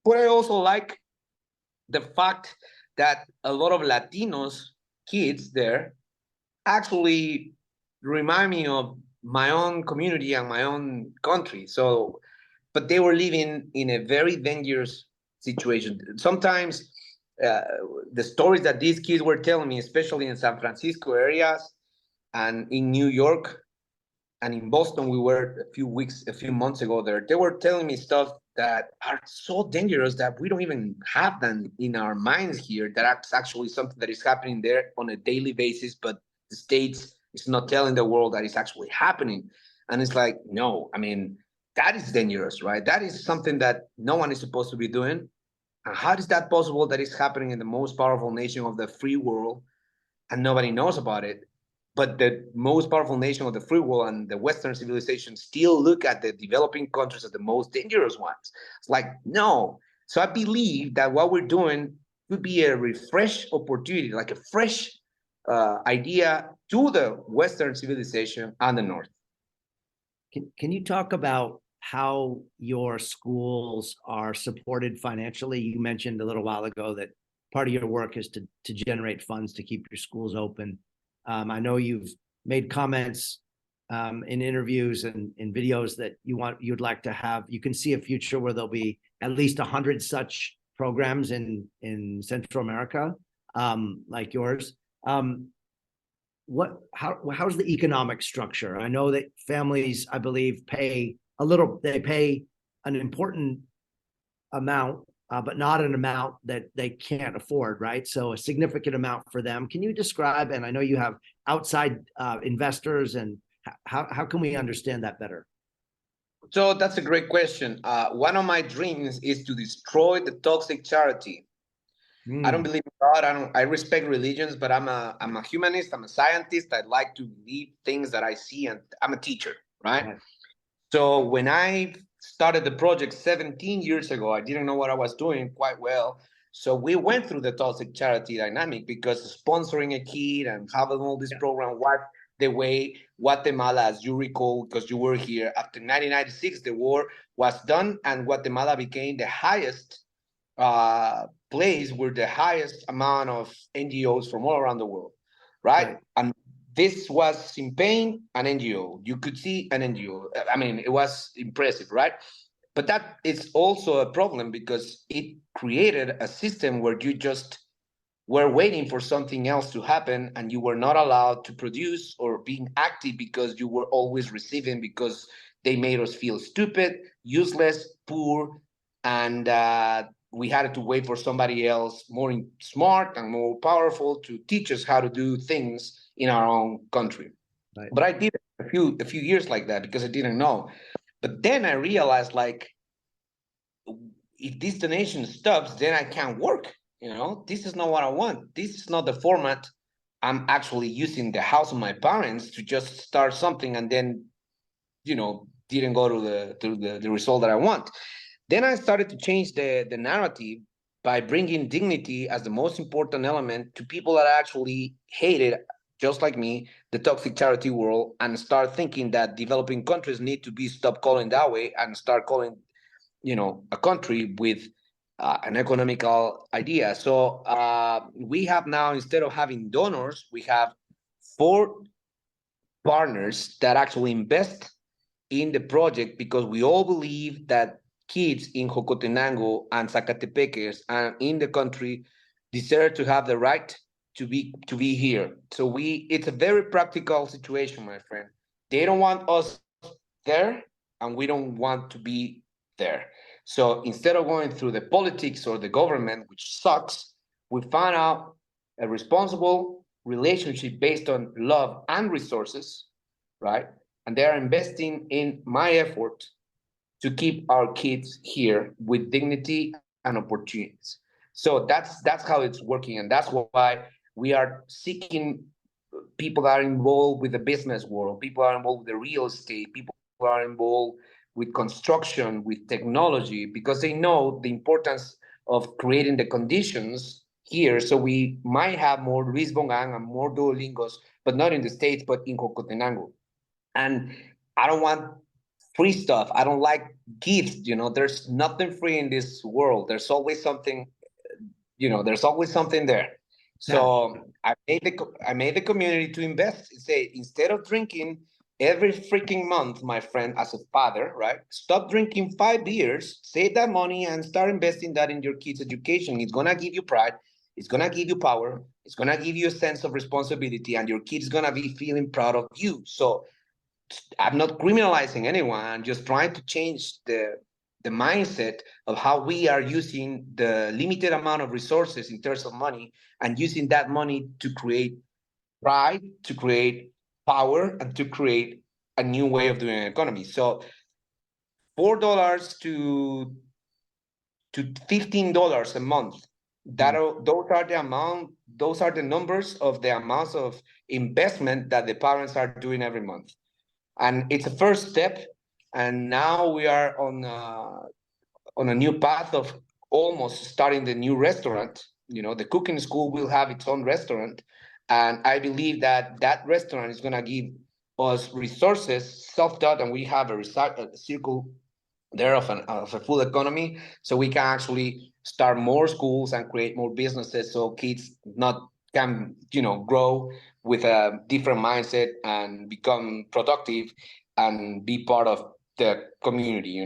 But I also like the fact that a lot of Latinos kids there actually remind me of my own community and my own country. So, but they were living in a very dangerous situation. Sometimes the stories that these kids were telling me, especially in San Francisco areas and in New York and in Boston, we were a few months ago there. They were telling me stuff that are so dangerous that we don't even have them in our minds here. That's actually something that is happening there on a daily basis, but the States is not telling the world that it's actually happening. And it's like, no, I mean, that is dangerous, right? That is something that no one is supposed to be doing. And how is that possible that it's happening in the most powerful nation of the free world and nobody knows about it? But the most powerful nation of the free world and the Western civilization still look at the developing countries as the most dangerous ones. It's like, no. So I believe that what we're doing could be a refresh opportunity, like a fresh idea to the Western civilization and the North. Can you talk about how your schools are supported financially? You mentioned a little while ago that part of your work is to generate funds to keep your schools open. I know you've made comments in interviews and in videos that you'd like to have. You can see a future where there'll be at least 100 such programs in Central America, like yours. How's the economic structure? I know that families, I believe, pay an important amount, but not an amount that they can't afford, right? So a significant amount for them. Can you describe, and I know you have outside investors, and how can we understand that better? So that's a great question. One of my dreams is to destroy the toxic charity. I don't believe in God. I respect religions, but I'm a humanist. I'm a scientist. I like to believe things that I see, and I'm a teacher, right? So when I started the project 17 years ago, I didn't know what I was doing quite well. So we went through the toxic charity dynamic because sponsoring a kid and having all this program was the way Guatemala, as you recall, because you were here, after 1996, the war was done, and Guatemala became the highest place with the highest amount of NGOs from all around the world, right? And this was in Spain, an NGO. You could see an NGO. I mean, it was impressive, right? But that is also a problem because it created a system where you just were waiting for something else to happen and you were not allowed to produce or being active because you were always receiving, because they made us feel stupid, useless, poor, and we had to wait for somebody else more smart and more powerful to teach us how to do things in our own country. Right. But I did a few years like that because I didn't know. But then I realized, like, if this donation stops, then I can't work. You know, this is not what I want. This is not the format. I'm actually using the house of my parents to just start something and then, you know, didn't go to the result that I want. Then I started to change the narrative by bringing dignity as the most important element to people that actually hated, just like me, the toxic charity world, and start thinking that developing countries need to be stopped calling that way and start calling, you know, a country with an economical idea. So we have now, instead of having donors, we have 4 partners that actually invest in the project because we all believe that kids in Jocotenango and Zacatepeques and in the country deserve to have the right to be here. So it's a very practical situation, my friend. They don't want us there, and we don't want to be there. So instead of going through the politics or the government, which sucks, we found out a responsible relationship based on love and resources, right? And they are investing in my effort to keep our kids here with dignity and opportunities. So that's how it's working, and that's why we are seeking people that are involved with the business world, people are involved with the real estate, people are involved with construction, with technology, because they know the importance of creating the conditions here. So we might have more Luis Bongang and more Duolingos, but not in the States, but in Jocotenango. And I don't want free stuff. I don't like gifts. You know, there's nothing free in this world. There's always something, you know, there's always something there. So I made the community to invest. Say, instead of drinking every freaking month, my friend, as a father, right? Stop drinking 5 beers, save that money, and start investing that in your kids' education. It's gonna give you pride. It's gonna give you power. It's gonna give you a sense of responsibility, and your kid's gonna be feeling proud of you. So I'm not criminalizing anyone. I'm just trying to change the mindset of how we are using the limited amount of resources in terms of money, and using that money to create pride, to create power, and to create a new way of doing an economy. So $4 to $15 a month. Those are the numbers of the amounts of investment that the parents are doing every month. And it's a first step, and now we are on a new path of almost starting the new restaurant. You know, the cooking school will have its own restaurant, and I believe that that restaurant is going to give us resources, self-taught, and we have a circle there of a full economy, so we can actually start more schools and create more businesses, so kids not can grow with a different mindset and become productive and be part of the community.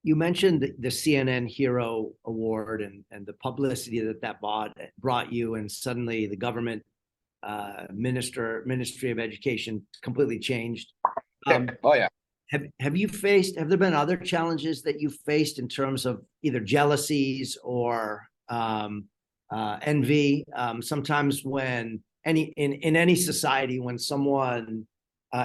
You mentioned the CNN Hero Award and the publicity that brought you, and suddenly the government Ministry of Education completely changed. Oh yeah. Have there been other challenges that you faced in terms of either jealousies or envy? Sometimes when in any society, when someone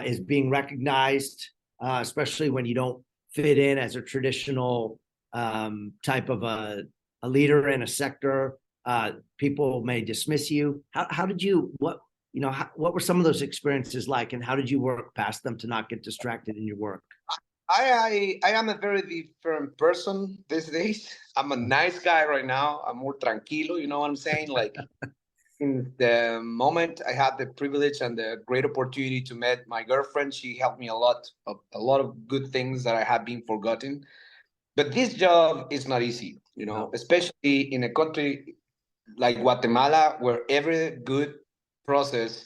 is being recognized, especially when you don't fit in as a traditional type of a leader in a sector, people may dismiss you. How did you, what were some of those experiences like, and how did you work past them to not get distracted in your work? I am a very different person these days. I'm a nice guy right now. I'm more tranquilo, you know what I'm saying? Like, in the moment I had the privilege and the great opportunity to meet my girlfriend, she helped me a lot of good things that I had been forgotten. But this job is not easy, especially in a country like Guatemala, where every good process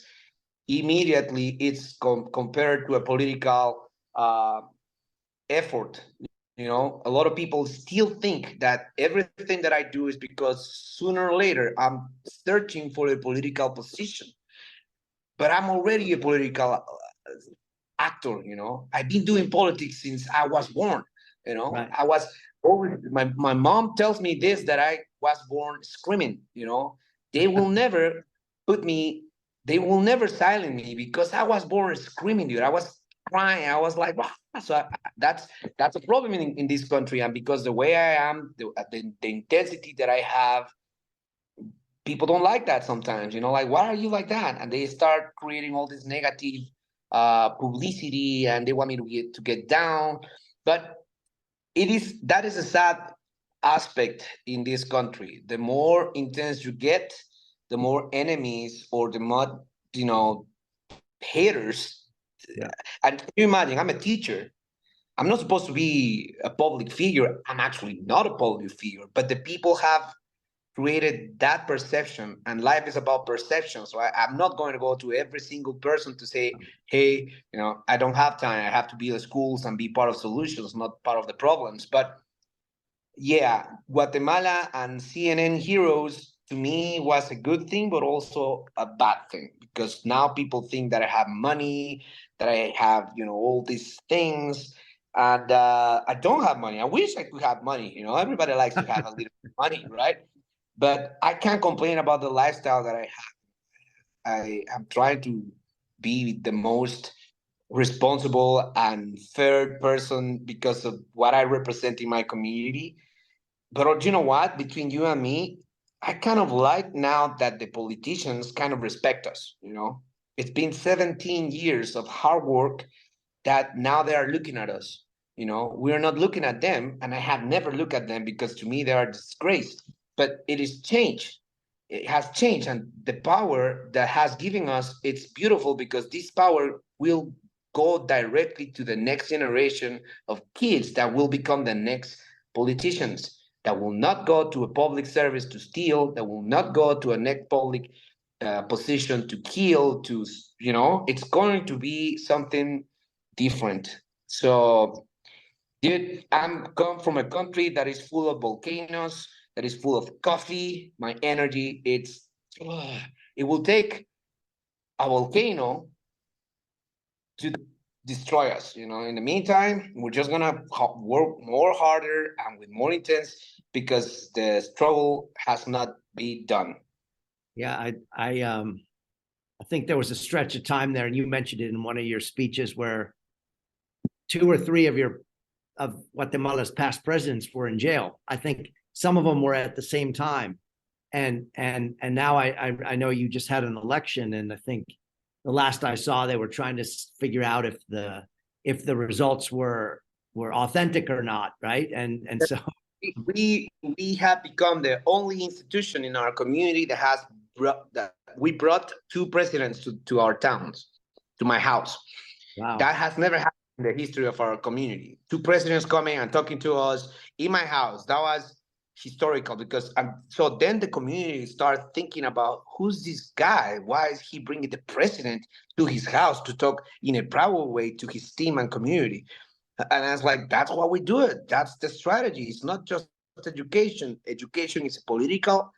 immediately it's compared to a political effort. A lot of people still think that everything that I do is because sooner or later I'm searching for a political position, but I'm already a political actor. I've been doing politics since I was born. Right. I was always, my mom tells me this, that I was born screaming. They will never put me, they will never silence me because I was born screaming, dude. I was crying. I was like, wow. So that's a problem in this country, and because the way I am, the intensity that I have, people don't like that sometimes. Like, why are you like that? And they start creating all this negative publicity, and they want me to get down. But that is a sad aspect in this country. The more intense you get, the more enemies or the more haters. Yeah. And can you imagine? I'm a teacher. I'm not supposed to be a public figure. I'm actually not a public figure, but the people have created that perception, and life is about perception. So I'm not going to go to every single person to say, hey, I don't have time. I have to be in the schools and be part of solutions, not part of the problems. But yeah, Guatemala and CNN Heroes to me was a good thing, but also a bad thing, because now people think that I have money, that I have, all these things. And I don't have money. I wish I could have money. Everybody likes to have a little money, right? But I can't complain about the lifestyle that I have. I am trying to be the most responsible and fair person because of what I represent in my community. But you know what? Between you and me, I kind of like now that the politicians kind of respect us. It's been 17 years of hard work that now they are looking at us. We're not looking at them, and I have never looked at them because to me they are a disgrace. But it is changed. It has changed, and the power that has given us, it's beautiful because this power will go directly to the next generation of kids that will become the next politicians, that will not go to a public service to steal, that will not go to a next public position to kill, it's going to be something different. So, dude, I'm come from a country that is full of volcanoes, that is full of coffee. My energy, it will take a volcano to destroy us. In the meantime, we're just gonna work more harder and with more intense because the struggle has not been done. Yeah, I think there was a stretch of time there, and you mentioned it in one of your speeches, where 2 or 3 of Guatemala's past presidents were in jail. I think some of them were at the same time, and now I know you just had an election, and I think the last I saw they were trying to figure out if the results were authentic or not, right? And so we have become the only institution in our community that we brought 2 presidents to our towns, to my house. wow. That has never happened in the history of our community. Two presidents coming and talking to us in my house. That was historical because so then the community started thinking about who's this guy? Why is he bringing the president to his house to talk in a private way to his team and community? And I was like, that's why we do it. That's the strategy. It's not just education. Education is a political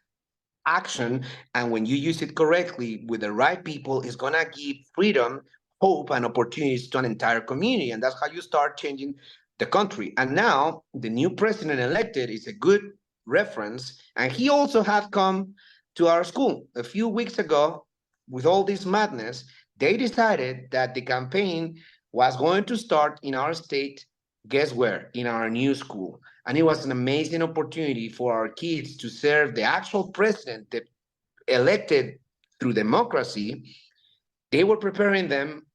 action. And when you use it correctly with the right people, it's going to give freedom, hope, and opportunities to an entire community. And that's how you start changing the country. And now the new president elected is a good reference. And he also had come to our school a few weeks ago with all this madness. They decided that the campaign was going to start in our state. Guess where? In our new school. And it was an amazing opportunity for our kids to serve the actual president that elected through democracy. They were preparing them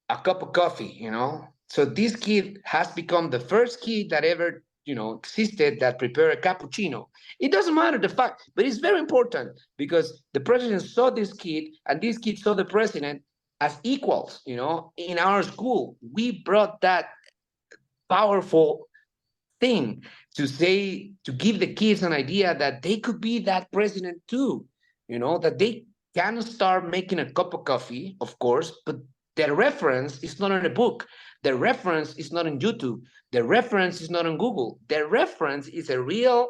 a cup of coffee, you know. So this kid has become the first kid that ever, you know, existed that prepared a cappuccino. It doesn't matter the fact, but it's very important because the president saw this kid and this kid saw the president as equals, you know. In our school, we brought that powerful thing to say, to give the kids an idea that they could be that president too, you know, that they can start making a cup of coffee, of course, but the reference is not in a book. The reference is not on YouTube. The reference is not on Google. The reference is a real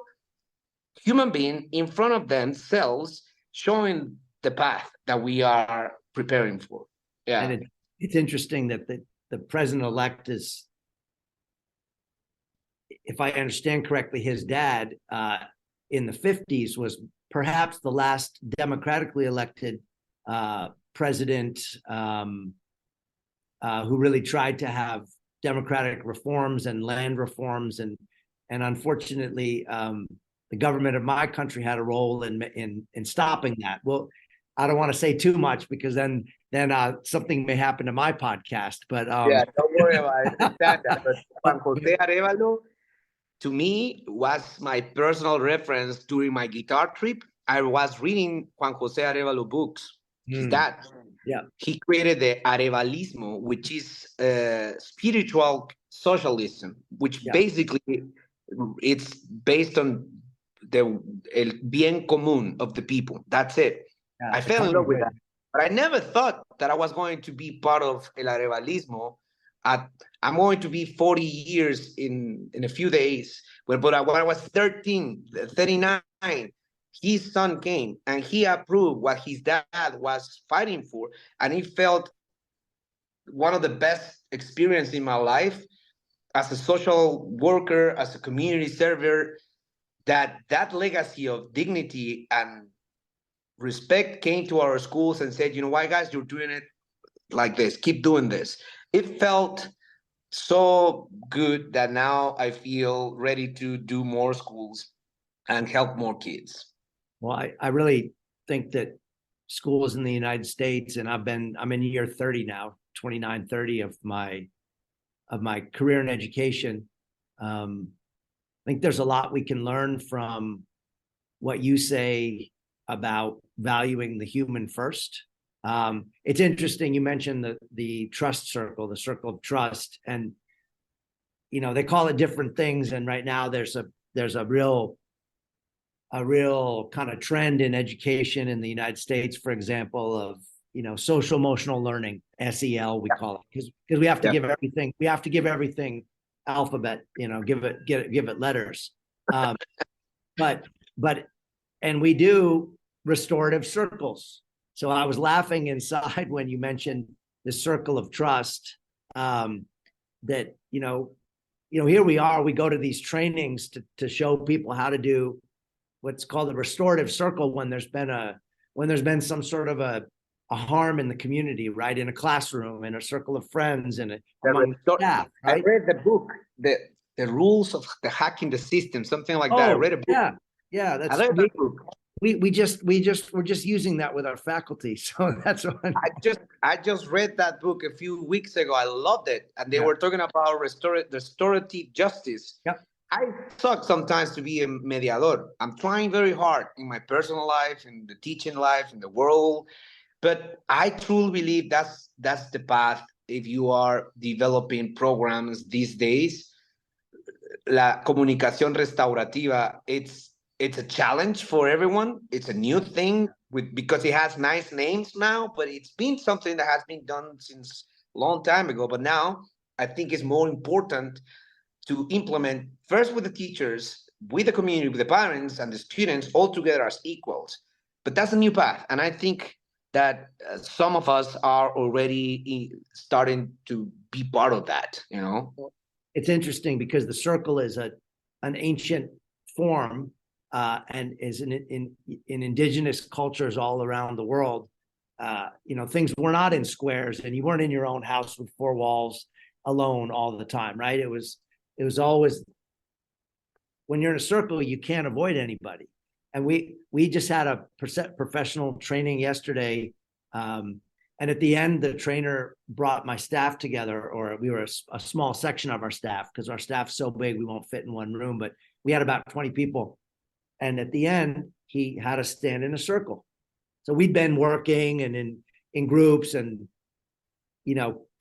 human being in front of themselves showing the path that we are preparing for. Yeah. And it's interesting that the president-elect is, if I understand correctly, his dad in the 50s was perhaps the last democratically elected president who really tried to have democratic reforms and land reforms. And unfortunately, the government of my country had a role in stopping that. Well, I don't want to say too much because then something may happen to my podcast. But yeah, don't worry about it. That. But Juan Jose Arevalo, to me, was my personal reference during my guitar trip. I was reading Juan Jose Arevalo books. His dad. Yeah. He created the Arevalismo, which is spiritual socialism, which basically it's based on the el bien común of the people. That's it. Yeah, I fell in love with that. But I never thought that I was going to be part of El Arevalismo. I'm going to be 40 years in a few days. But when I was 39, his son came and he approved what his dad was fighting for. And he felt one of the best experiences in my life as a social worker, as a community server, that legacy of dignity and respect came to our schools and said, you know why, guys, you're doing it like this. Keep doing this. It felt so good that now I feel ready to do more schools and help more kids. Well, I really think that schools in the United States, and I'm in year 30 now, 29, 30 of my career in education. I think there's a lot we can learn from what you say about valuing the human first. It's interesting. You mentioned the trust circle, the circle of trust, and you know they call it different things. And right now there's a real kind of trend in education in the United States, for example, of social emotional learning, SEL we call it, because we have to give everything. We have to give everything alphabet. Give it letters. But and we do restorative circles. So I was laughing inside when you mentioned the circle of trust. That here we are. We go to these trainings to show people how to do what's called a restorative circle when there's been some sort of a harm in the community, right? In a classroom, in a circle of friends, and among staff. Right? I read the book, the rules of the hacking the system, something like that. I read a book. Yeah, that's I read that book. We're just using that with our faculty. So that's what I just read that book a few weeks ago. I loved it. And they were talking about restorative justice. Yep. I suck sometimes to be a mediador. I'm trying very hard in my personal life, in the teaching life, in the world. But I truly believe that's the path. if you are developing programs these days. La comunicación restaurativa, it's a challenge for everyone. It's a new thing because it has nice names now, but it's been something that has been done since a long time ago. But now I think it's more important to implement first with the teachers, with the community, with the parents and the students all together as equals. But that's a new path. And I think that some of us are already starting to be part of that, you know? It's interesting because the circle is an ancient form and is in indigenous cultures all around the world. Things were not in squares, and you weren't in your own house with four walls alone all the time, right? It was always, when you're in a circle, you can't avoid anybody. And we just had a professional training yesterday. And at the end, the trainer brought my staff together, or we were a small section of our staff, because our staff's so big, we won't fit in one room, but we had about 20 people. And at the end, he had us stand in a circle. So we'd been working and in groups and,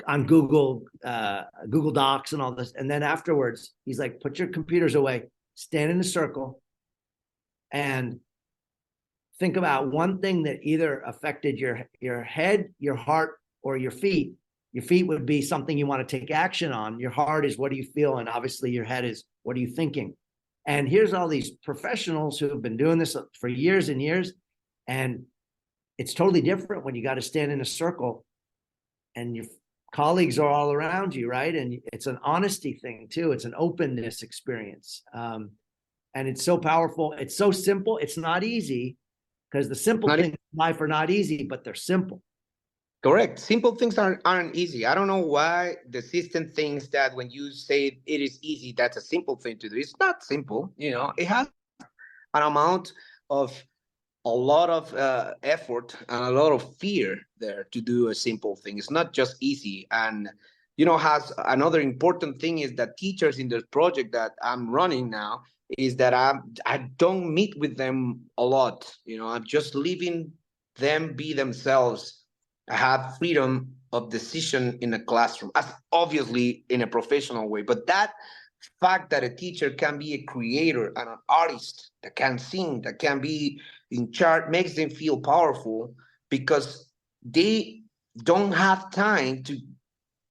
on Google Docs and all this. And then afterwards, he's like, put your computers away, stand in a circle, and think about one thing that either affected your head, your heart, or your feet. Your feet would be something you want to take action on. Your heart is, what do you feel? And obviously your head is, what are you thinking? And here's all these professionals who have been doing this for years and years. And it's totally different when you got to stand in a circle and your colleagues are all around you, right? And it's an honesty thing too. It's an openness experience. And it's so powerful. It's so simple. It's not easy, because the simple things in life are not easy, but they're simple. Correct. Simple things aren't easy. I don't know why the system thinks that when you say it is easy, that's a simple thing to do. It's not simple. It has an amount of a lot of effort and a lot of fear there to do a simple thing. It's not just easy. And, has another important thing is that teachers in the project that I'm running now is that I don't meet with them a lot. I'm just leaving them be themselves. I have freedom of decision in a classroom, as obviously in a professional way. But that fact that a teacher can be a creator and an artist, that can sing, that can be in charge, makes them feel powerful, because they don't have time to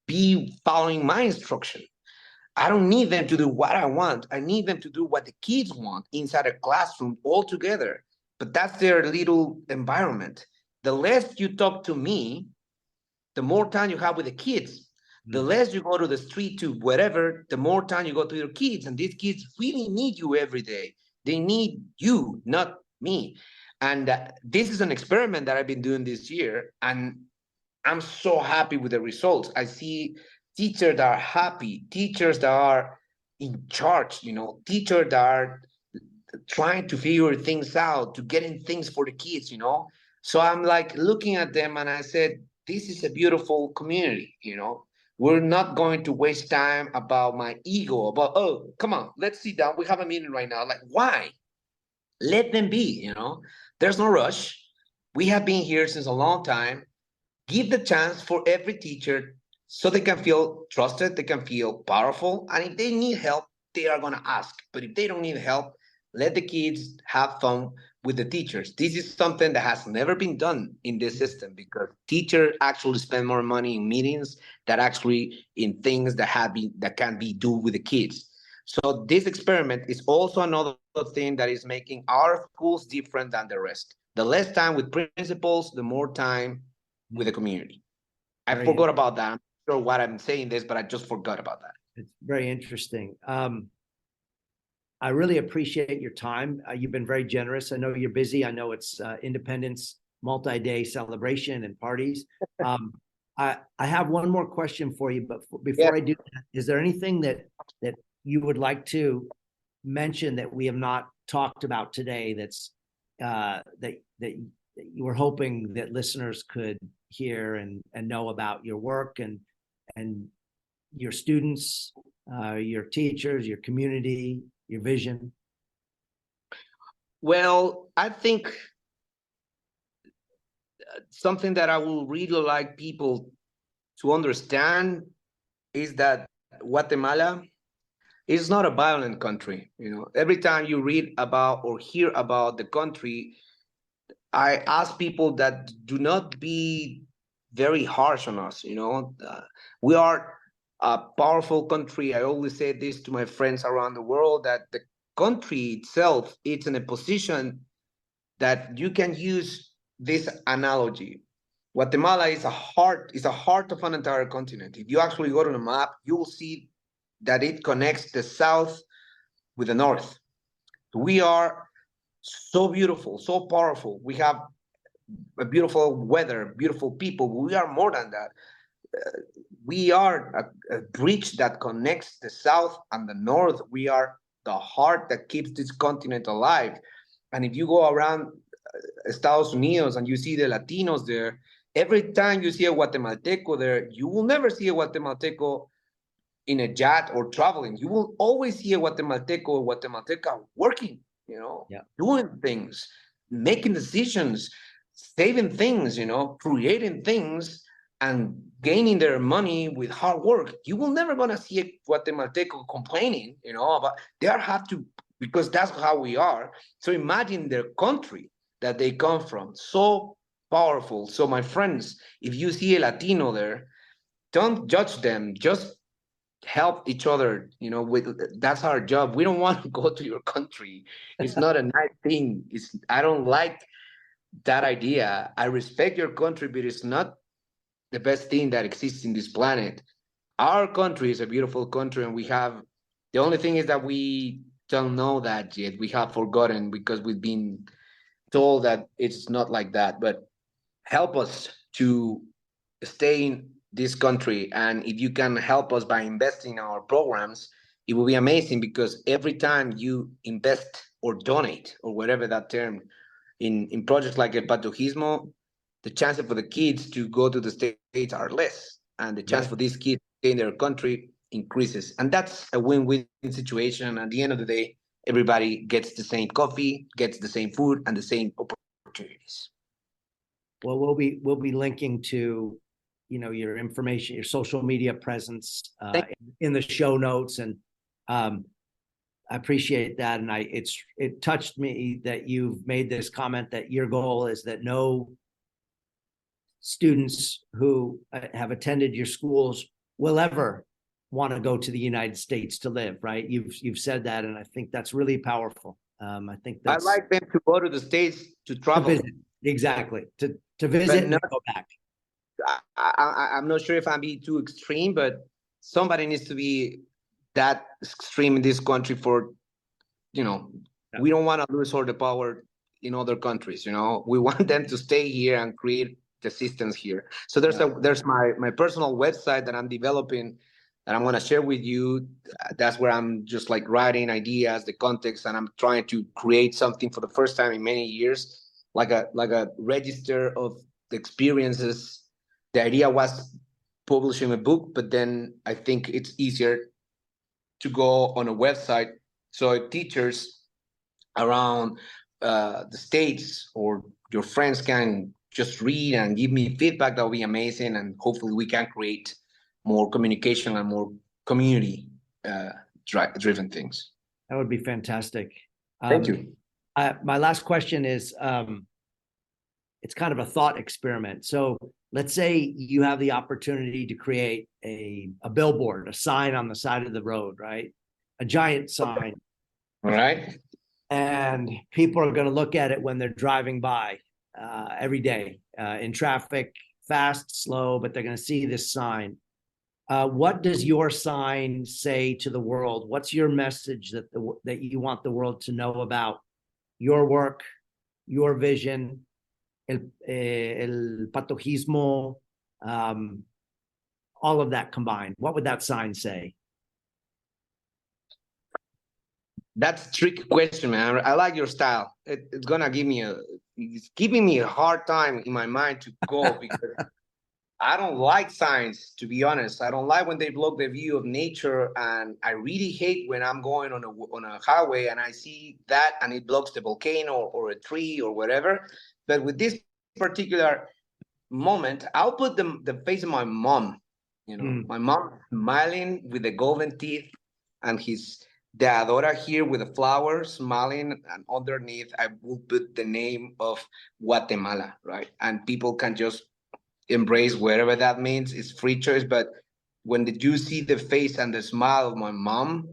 be following my instruction. I don't need them to do what I want. I need them to do what the kids want inside a classroom all together. But that's their little environment. The less you talk to me, the more time you have with the kids. The less you go to the street to wherever, the more time you go to your kids. And these kids really need you every day. They need you, not me. And this is an experiment that I've been doing this year. And I'm so happy with the results. I see teachers that are happy, teachers that are in charge, teachers that are trying to figure things out, to getting things for the kids, So I'm like looking at them and I said, this is a beautiful community, We're not going to waste time about my ego, about, oh, come on, let's sit down. We have a meeting right now. Like, why? Let them be, There's no rush. We have been here since a long time. Give the chance for every teacher so they can feel trusted, they can feel powerful. And if they need help, they are going to ask. But if they don't need help, let the kids have fun with the teachers. This is something that has never been done in this system, because teachers actually spend more money in meetings than actually in things that can be do with the kids. So this experiment is also another thing that is making our schools different than the rest. The less time with principals, the more time with the community. I forgot about that. I'm not sure what I'm saying this, but I just forgot about that. It's very interesting. I really appreciate your time. You've been very generous. I know you're busy. I know it's Independence multi-day celebration and parties. I have one more question for you, but before I do that, is there anything that you would like to mention that we have not talked about today that's that you were hoping that listeners could hear and know about your work and your students, your teachers, your community, your vision? Well, I think something that I would really like people to understand is that Guatemala is not a violent country. Every time you read about or hear about the country, I ask people that do not be very harsh on us. We are a powerful country. I always say this to my friends around the world, that the country itself, it's in a position that you can use this analogy. Guatemala is a heart of an entire continent. If you actually go to the map, you will see that it connects the south with the north. We are so beautiful, so powerful. We have a beautiful weather, beautiful people. We are more than that. We are a bridge that connects the south and the north. We are the heart that keeps this continent alive. And if you go around Estados Unidos and you see the Latinos there, every time you see a Guatemalteco there, you will never see a Guatemalteco in a jet or traveling. You will always see a Guatemalteco or Guatemalteca working, Yeah. doing things, making decisions, saving things, creating things, and gaining their money with hard work. You will never gonna see a Guatemalteco complaining, about they have to, because that's how we are. So imagine their country that they come from, so powerful. So my friends, if you see a Latino there, don't judge them, just help each other. That's our job. We don't want to go to your country. It's not a nice thing. I don't like that idea. I respect your country, but it's not the best thing that exists in this planet. Our country is a beautiful country, and the only thing is that we don't know that yet. We have forgotten because we've been told that it's not like that. But help us to stay in this country. And if you can help us by investing in our programs, it will be amazing, because every time you invest or donate, or whatever that term, in projects like El Patojismo, the chances for the kids to go to the States are less. And the chance for these kids to stay in their country increases. And that's a win-win situation. At the end of the day, everybody gets the same coffee, gets the same food, and the same opportunities. Well, we'll be linking to, your information, your social media presence in the show notes, and I appreciate that. And it touched me that you've made this comment that your goal is that no students who have attended your schools will ever want to go to the United States to live. Right? You've said that, and I think that's really powerful. I think that's. I like them to go to the States to travel. To visit. Exactly. To visit and go back. I'm not sure if I'm being too extreme, but somebody needs to be that extreme in this country for, we don't want to lose all the power in other countries. We want them to stay here and create the systems here. So there's my personal website that I'm developing, that I'm going to share with you. That's where I'm just like writing ideas, the context, and I'm trying to create something for the first time in many years, like a register of the experiences. The idea was publishing a book, but then I think it's easier to go on a website so teachers around the States or your friends can just read and give me feedback. That would be amazing, and hopefully we can create more communication and more community driven things. That would be fantastic. Thank you. My last question is, it's kind of a thought experiment. So let's say you have the opportunity to create a billboard, a sign on the side of the road, right? A giant sign. All right. And people are going to look at it when they're driving by every day in traffic, fast, slow, but they're going to see this sign. What does your sign say to the world? What's your message that you want the world to know about your work, your vision, el patojismo, all of that combined? What would that sign say? That's a tricky question, man. I like your style. It's giving me a hard time in my mind to go because I don't like signs, to be honest. I don't like when they block the view of nature, and I really hate when I'm going on a highway and I see that and it blocks the volcano or a tree or whatever. But with this particular moment, I'll put the face of my mom My mom smiling with the golden teeth, and the Adora here with the flowers smiling, and underneath I will put the name of Guatemala, right? And people can just embrace whatever that means. It's free choice, but when you see the face and the smile of my mom,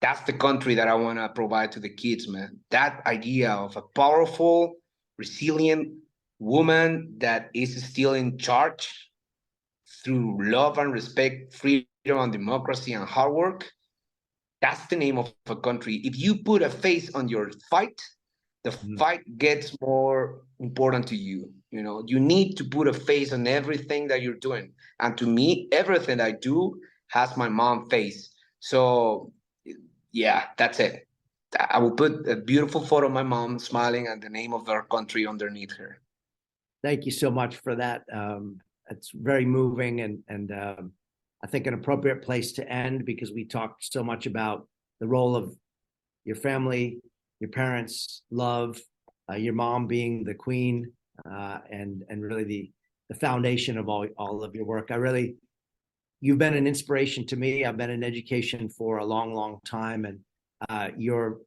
that's the country that I want to provide to the kids, man. That idea of a powerful, resilient woman that is still in charge through love and respect, freedom and democracy and hard work. That's the name of a country. If you put a face on your fight, the fight gets more important to you. You need to put a face on everything that you're doing. And to me, everything I do has my mom face. So yeah, that's it. I will put a beautiful photo of my mom smiling and the name of our country underneath her. Thank you so much for that. It's very moving and I think an appropriate place to end, because we talked so much about the role of your family, your parents, love, your mom being the queen, and really the foundation of all of your work. You've been an inspiration to me. I've been in education for a long, long time, and your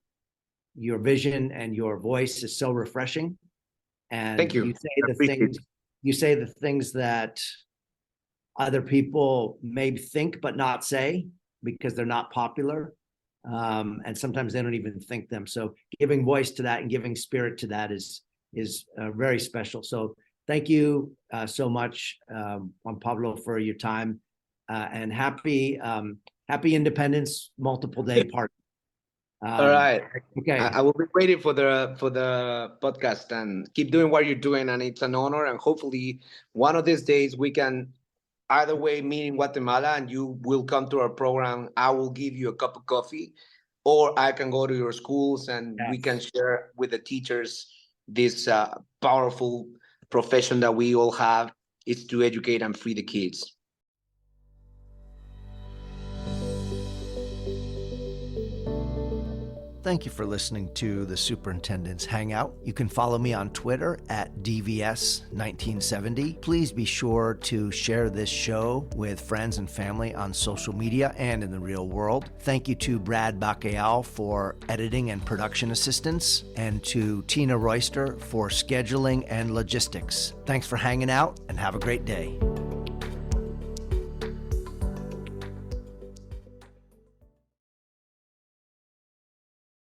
vision and your voice is so refreshing. And thank you. You say the things that other people may think but not say because they're not popular, and sometimes they don't even think them. So giving voice to that and giving spirit to that is very special. So thank you so much, Juan Pablo, for your time, and happy Independence Multiple Day Party. All right. Okay. I will be waiting for the podcast, and keep doing what you're doing. And it's an honor. And hopefully one of these days we can either way meet in Guatemala, and you will come to our program. I will give you a cup of coffee, or I can go to your schools and we can share with the teachers this powerful profession that we all have, is to educate and free the kids. Thank you for listening to the Superintendent's Hangout. You can follow me on Twitter at DVS1970. Please be sure to share this show with friends and family on social media and in the real world. Thank you to Brad Bacayal for editing and production assistance, and to Tina Royster for scheduling and logistics. Thanks for hanging out, and have a great day.